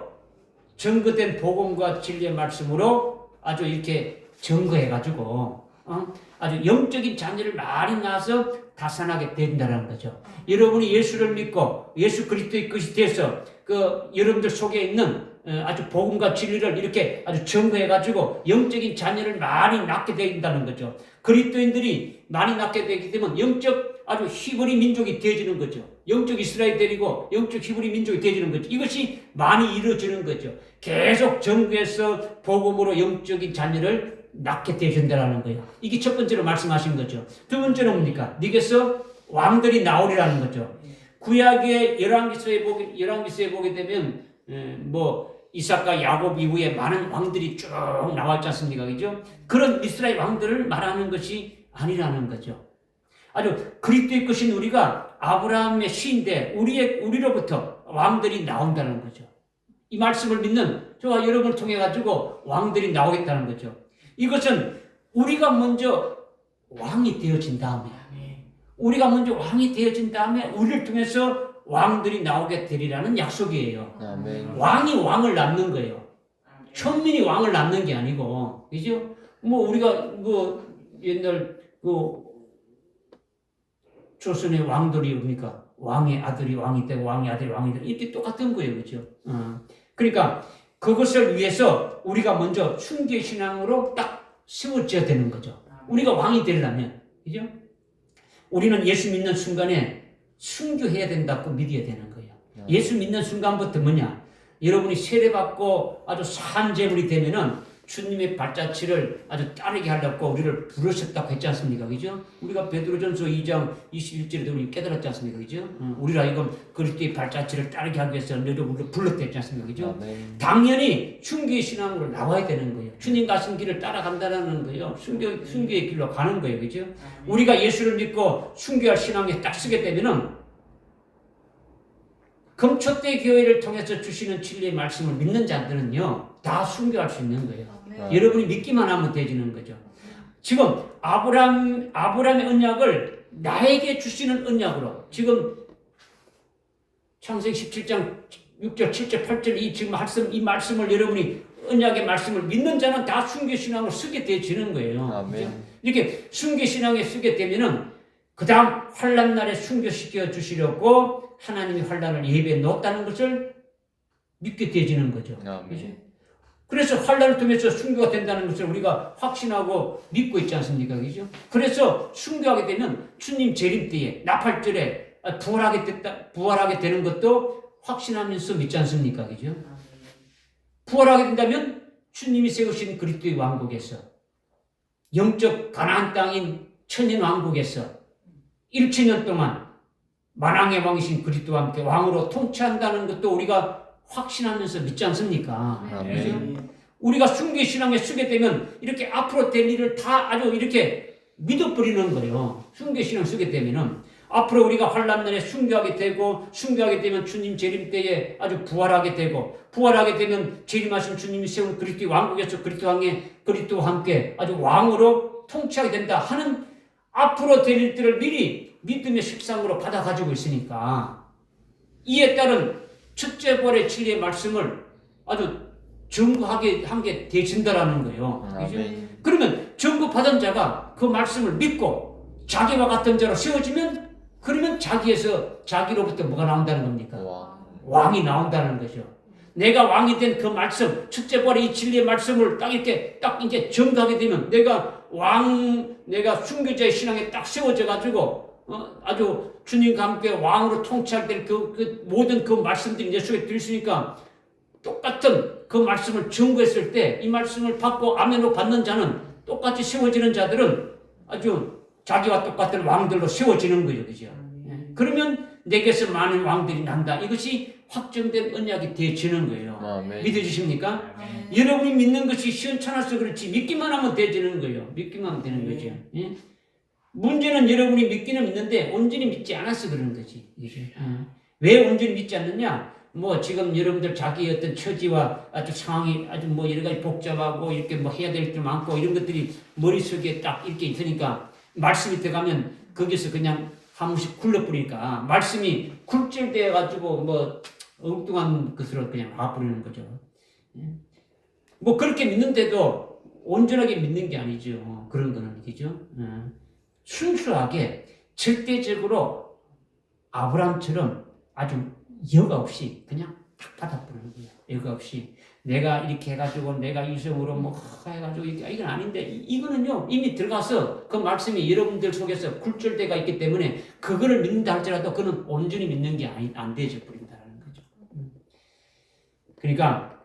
증거된 복음과 진리의 말씀으로 아주 이렇게 증거해가지고 아주 영적인 자녀를 많이 낳아서 다산하게 된다는 거죠. 여러분이 예수를 믿고 예수 그리스도의 것이 돼서 그 여러분들 속에 있는 아주 복음과 진리를 이렇게 아주 증거해가지고 영적인 자녀를 많이 낳게 된다는 거죠. 그리스도인들이 많이 낳게 되기 때문에 영적 아주 히브리 민족이 되어지는 거죠. 영적 이스라엘이 되고 영적 히브리 민족이 되어지는 거죠. 이것이 많이 이루어지는 거죠. 계속 증거해서 복음으로 영적인 자녀를 낳게 되어진다는 거예요. 이게 첫 번째로 말씀하신 거죠. 두 번째는 뭡니까? 네게서 왕들이 나오리라는 거죠. 구약의 열왕기서에 보게 되면 뭐 이삭과 야곱 이후에 많은 왕들이 쭉 나왔지 않습니까? 그죠? 그런 이스라엘 왕들을 말하는 것이 아니라는 거죠. 아주 그리스도의 것인 우리가 아브라함의 씨인데 우리로부터 왕들이 나온다는 거죠. 이 말씀을 믿는 저와 여러분을 통해 가지고 왕들이 나오겠다는 거죠. 이것은 우리가 먼저 왕이 되어진 다음에 우리를 통해서 왕들이 나오게 되리라는 약속이에요. 아멘. 왕이 왕을 낳는 거예요. 천민이 왕을 낳는 게 아니고, 그죠? 뭐 우리가 옛날 조선의 왕들이 뭡니까? 왕의 아들이 왕이 되고 왕의 아들이 왕이 되고 이렇게 똑같은 거예요, 그죠? 그러니까 그것을 위해서 우리가 먼저 순교의 신앙으로 딱 세워져야 되는 거죠. 우리가 왕이 되려면, 그죠? 우리는 예수 믿는 순간에 순교해야 된다고 믿어야 되는 거예요. 예수 믿는 순간부터 뭐냐? 여러분이 세례받고 아주 사한 제물이 되면은 주님의 발자취를 아주 따르게 하려고 우리를 부르셨다고 했지 않습니까? 그죠? 우리가 베드로전서 2장 21절에도 우리 깨달았지 않습니까? 그죠? 우리가 이건 그리스도의 발자취를 따르게 하기 위해서 너를 불렀다 했지 않습니까? 그죠? 아멘. 당연히 순교의 신앙으로 나와야 되는 거예요. 주님 가신 길을 따라간다는 거예요. 순교의 길로 가는 거예요. 그죠? 우리가 예수를 믿고 순교할 신앙에 딱 서게 되면은 금초대 교회를 통해서 주시는 진리의 말씀을 믿는 자들은요, 다 순교할 수 있는 거예요. 아멘. 여러분이 믿기만 하면 되지는 거죠. 지금 아브라함의 언약을 나에게 주시는 언약으로 지금 창세기 17장 6절, 7절, 8절 이 말씀을 여러분이 언약의 말씀을 믿는 자는 다 순교신앙을 쓰게 되지는 거예요. 아멘. 이렇게 순교신앙에 쓰게 되면은 그 다음 환난 날에 순교시켜 주시려고 하나님이 환난을 예배해 놓았다는 것을 믿게 되지는 거죠. 아멘. 그래서 환난을 통해서 순교가 된다는 것을 우리가 확신하고 믿고 있지 않습니까? 그죠? 그래서 순교하게 되면 주님 재림 때에 나팔절에 부활하게 되는 것도 확신하면서 믿지 않습니까? 그죠? 부활하게 된다면 주님이 세우신 그리스도의 왕국에서 영적 가나안 땅인 천년 왕국에서 1천년 동안 만왕의 왕이신 그리스도와 함께 왕으로 통치한다는 것도 우리가 확신하면서 믿지 않습니까? 아멘. 우리가 순교신앙에 쓰게 되면 이렇게 앞으로 될 일을 다 아주 이렇게 믿어버리는 거예요. 순교신앙 쓰게 되면은 앞으로 우리가 환난날에 순교하게 되고 순교하게 되면 주님 재림 때에 아주 부활하게 되고 부활하게 되면 재림하신 주님이 세운 그리스도의 왕국에서 그리스도와 함께 아주 왕으로 통치하게 된다 하는 앞으로 될 일들을 미리 믿음의 식상으로 받아 가지고 있으니까 이에 따른 첫째 벌의 진리의 말씀을 아주 증거하게 한 게 되진다라는 거예요. 아멘. 그러면 증거받은 자가 그 말씀을 믿고 자기와 같은 자로 세워지면 그러면 자기로부터 뭐가 나온다는 겁니까? 왕이 나온다는 거죠. 내가 왕이 된 그 말씀, 첫째 벌의 이 진리의 말씀을 딱 이렇게 딱 이제 증거하게 되면 내가 순교자의 신앙에 딱 세워져 가지고 아주 주님과 함께 왕으로 통치할 때 그 모든 그 말씀들이 내 속에 들으시니까 똑같은 그 말씀을 증거했을 때 이 말씀을 받고 아멘으로 받는 자는 똑같이 세워지는 자들은 아주 자기와 똑같은 왕들로 세워지는 거죠. 그죠? 그러면 내게서 많은 왕들이 난다. 이것이 확정된 언약이 되어지는 거예요. 아멘. 믿어주십니까? 여러분이 믿는 것이 시원찮아서 그렇지 믿기만 하면 되지는 거예요. 믿기만 하면 되는 거죠. 예? 문제는 여러분이 믿기는 믿는데 온전히 믿지 않아서 그러는 거지. 왜 온전히 믿지 않느냐? 뭐 지금 여러분들 자기의 어떤 처지와 아주 상황이 아주 뭐 여러 가지 복잡하고 이렇게 뭐 해야 될 게 많고 이런 것들이 머릿속에 딱 이렇게 있으니까 말씀이 들어가면 거기서 그냥 한 번씩 굴러버리니까 말씀이 굴절되어 가지고 뭐 엉뚱한 것으로 그냥 와버리는 거죠. 뭐 그렇게 믿는데도 온전하게 믿는 게 아니죠. 그런 거는 그죠? 순수하게 절대적으로 아브라함처럼 아주 여과 없이 그냥 탁 받아버리는 거예요. 여과 없이 내가 이렇게 해가지고 내가 이성으로 뭐 해가지고 이건 아닌데 이거는요 이미 들어가서 그 말씀이 여러분들 속에서 굴절대가 있기 때문에 그거를 믿는다 할지라도 그는 온전히 믿는 게 안 되져 버린다는 거죠. 그러니까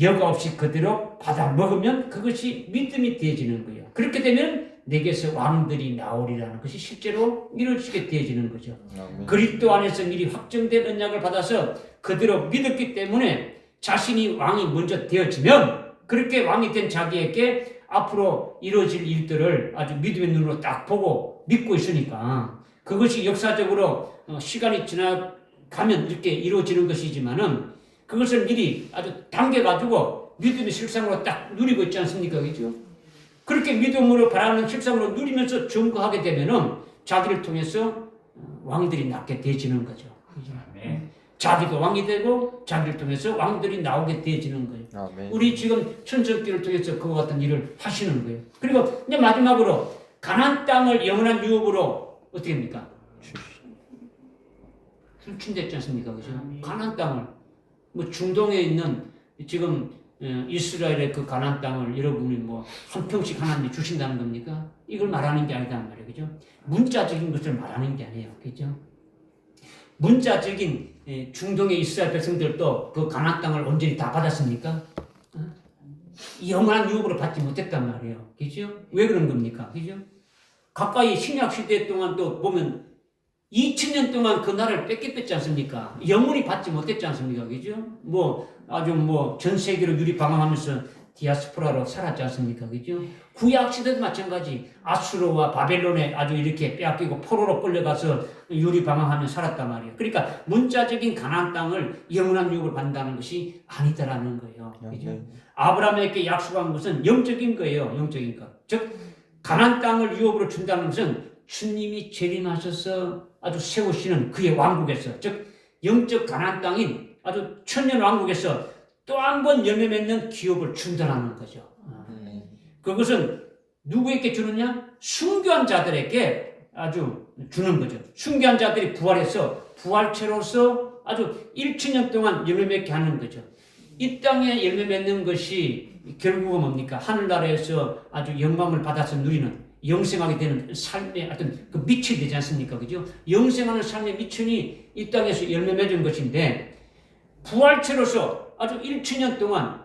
여과 없이 그대로 받아 먹으면 그것이 믿음이 되어지는 거예요. 그렇게 되면 내게서 왕들이 나오리라는 것이 실제로 이루어지게 되어지는 거죠. 아멘. 그리스도 안에서 미리 확정된 언약을 받아서 그대로 믿었기 때문에 자신이 왕이 먼저 되어지면 그렇게 왕이 된 자기에게 앞으로 이루어질 일들을 아주 믿음의 눈으로 딱 보고 믿고 있으니까 그것이 역사적으로 시간이 지나가면 이렇게 이루어지는 것이지만은 그것을 미리 아주 당겨가지고 믿음의 실상으로 딱 누리고 있지 않습니까? 그죠? 그렇게 믿음으로 바라는 실상으로 누리면서 증거하게 되면은 자기를 통해서 왕들이 낳게 되지는 거죠. 자기도 왕이 되고 자기를 통해서 왕들이 나오게 되지는 거예요. 아멘. 우리 지금 천성기를 통해서 그와 같은 일을 하시는 거예요. 그리고 이제 마지막으로 가나안 땅을 영원한 유업으로 어떻게 합니까? 출친됐지 않습니까? 그죠? 가나안 땅을 뭐 중동에 있는 지금 이스라엘의 그 가나안 땅을 여러분이 뭐 한 평씩 하나님이 주신다는 겁니까? 이걸 말하는 게 아니단 말이에요. 그죠? 문자적인 것을 말하는 게 아니에요. 그죠? 문자적인 중동의 이스라엘 백성들도 그 가나안 땅을 온전히 다 받았습니까? 영원한 유업으로 받지 못했단 말이에요. 그죠? 왜 그런 겁니까? 그죠? 가까이 신약 시대 동안 또 보면 2000년 동안 그 나라를 뺏겼지 않습니까? 영원히 받지 못했지 않습니까? 그죠? 뭐 아주 뭐 전 세계로 유리방황하면서 디아스포라로 살았지 않습니까? 그죠? 구약 시대도 마찬가지. 아수르와 바벨론에 아주 이렇게 빼앗기고 포로로 끌려가서 유리방황하며 살았단 말이에요. 그러니까 문자적인 가나안 땅을 영원한 유업을 받는다는 것이 아니다라는 거예요. 그죠? 아브라함에게 약속한 것은 영적인 거예요. 영적인 것. 즉 가나안 땅을 유업으로 준다는 것은 주님이 재림하셔서 아주 세우시는 그의 왕국에서, 즉 영적 가나안 땅인 아주 천년 왕국에서 또 한 번 열매 맺는 기업을 준다는 거죠. 그것은 누구에게 주느냐? 순교한 자들에게 아주 주는 거죠. 순교한 자들이 부활해서 부활체로서 아주 1천년 동안 열매 맺게 하는 거죠. 이 땅에 열매 맺는 것이 결국은 뭡니까? 하늘나라에서 아주 영광을 받아서 누리는, 영생하게 되는 삶의 어떤 그 빛이 되지 않습니까? 그죠? 영생하는 삶의 미천이 이 땅에서 열매 맺은 것인데, 부활체로서 아주 1천년 동안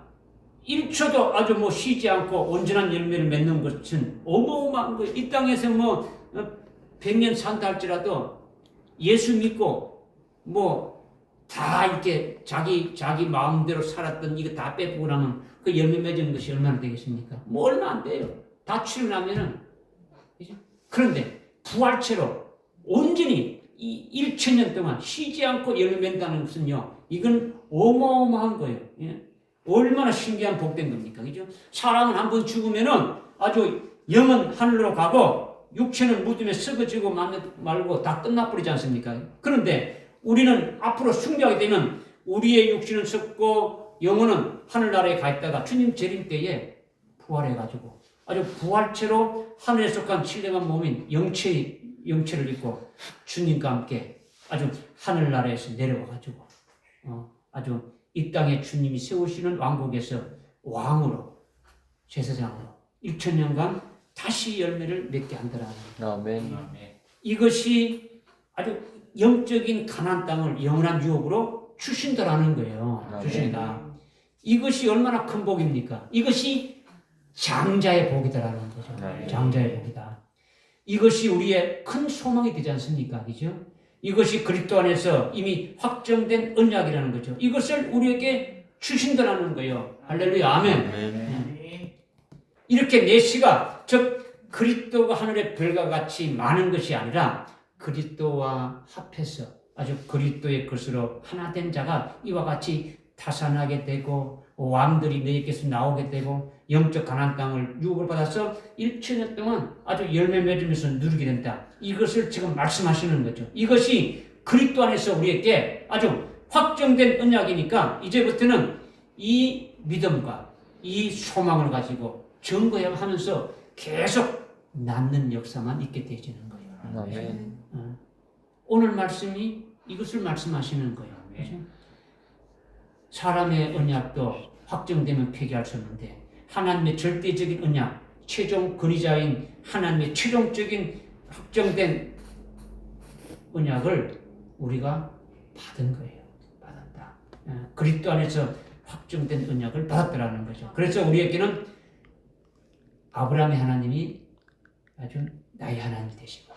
1초도 아주 뭐 쉬지 않고 온전한 열매를 맺는 것은 어마어마한 거예요. 이 땅에서 뭐 100년 산다 할지라도 예수 믿고 뭐 다 이렇게 자기 마음대로 살았던 이거 다 빼보고 나면 그 열매 맺은 것이 얼마나 되겠습니까? 뭐 얼마 안 돼요. 다 치료나면은. 그런데 부활체로 온전히 이 1천년 동안 쉬지 않고 열매 맺는다는 것은요, 이건 어마어마한 거예요. 예. 얼마나 신기한 복된 겁니까? 그죠? 사람은 한번 죽으면은 아주 영은 하늘로 가고 육체는 무덤에 썩어지고 말고 다 끝나버리지 않습니까? 그런데 우리는 앞으로 숭배하게 되면 우리의 육신은 썩고 영혼은 하늘나라에 가 있다가 주님 재림 때에 부활해가지고 아주 부활체로 하늘에 속한 신령한 몸인 영체를 입고 주님과 함께 아주 하늘나라에서 내려와가지고 아주 이 땅에 주님이 세우시는 왕국에서 왕으로, 제사장으로 1천년간 다시 열매를 맺게 한다라는 거예요. 아멘. 이것이 아주 영적인 가나안 땅을 영원한 유업으로 주신다라는 거예요. 주신다. 이것이 얼마나 큰 복입니까? 이것이 장자의 복이다라는 거죠. 장자의 복이다. 이것이 우리의 큰 소망이 되지 않습니까? 그죠? 이것이 그리스도 안에서 이미 확정된 언약이라는 거죠. 이것을 우리에게 주신다라는 거예요. 할렐루야, 아멘. 이렇게 내시가, 즉 그리스도가 하늘의 별과 같이 많은 것이 아니라 그리스도와 합해서 아주 그리스도의 것으로 하나 된 자가 이와 같이 타산하게 되고 왕들이 너희께서 나오게 되고 영적 가나안 땅을 유업을 받아서 1천년 동안 아주 열매 맺으면서 누리게 된다. 이것을 지금 말씀하시는 거죠. 이것이 그리스도 안에서 우리에게 아주 확정된 언약이니까 이제부터는 이 믿음과 이 소망을 가지고 증거하면서 계속 낳는 역사만 있게 되어지는 거예요. 아멘. 오늘 말씀이 이것을 말씀하시는 거예요. 그렇죠? 사람의 언약도 확정되면 폐기할 수 없는데 하나님의 절대적인 언약, 최종 권위자인 하나님의 최종적인 확정된 언약을 우리가 받은 거예요. 받았다. 그리스도 안에서 확정된 언약을 받았다라는 거죠. 그래서 우리에게는 아브라함의 하나님이 아주 나의 하나님이 되시고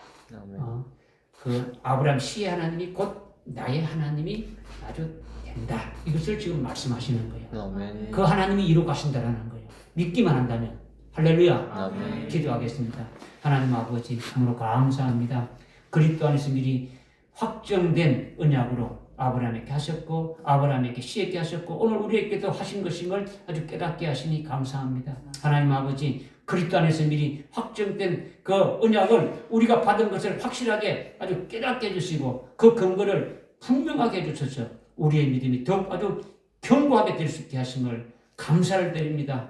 그 아브라함 씨의 하나님이 곧 나의 하나님이 아주 된다. 이것을 지금 말씀하시는 거예요. 아멘. 그 하나님이 이루 가신다라는 거예요. 믿기만 한다면. 할렐루야. 아멘. 기도하겠습니다. 하나님 아버지 참으로 감사합니다. 그리스도 안에서 미리 확정된 언약으로 아브라함에게 하셨고 아브라함에게 씨에게 하셨고 오늘 우리에게도 하신 것임을 아주 깨닫게 하시니 감사합니다. 하나님 아버지 그리스도 안에서 미리 확정된 그 언약을 우리가 받은 것을 확실하게 아주 깨닫게 해주시고 그 근거를 분명하게 해주셔서 우리의 믿음이 더욱 아주 견고하게 될 수 있게 하심을 감사를 드립니다.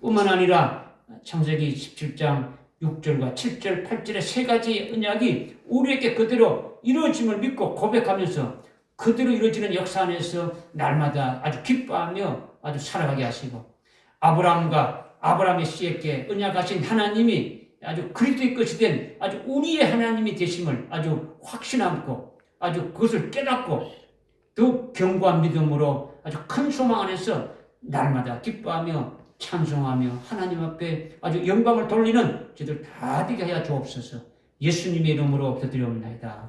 뿐만 아니라 창세기 17장 6절과 7절, 8절의 세 가지 언약이 우리에게 그대로 이루어짐을 믿고 고백하면서 그대로 이루어지는 역사 안에서 날마다 아주 기뻐하며 아주 살아가게 하시고 아브라함과 아브라함의 씨에게 언약하신 하나님이 아주 그리스도의 것이 된 아주 우리의 하나님이 되심을 아주 확신하고 아주 그것을 깨닫고 더욱 견고한 믿음으로 아주 큰 소망 안에서 날마다 기뻐하며 찬송하며 하나님 앞에 아주 영광을 돌리는 저들 다 되게 하여 주옵소서. 예수님의 이름으로 기도드리옵나이다.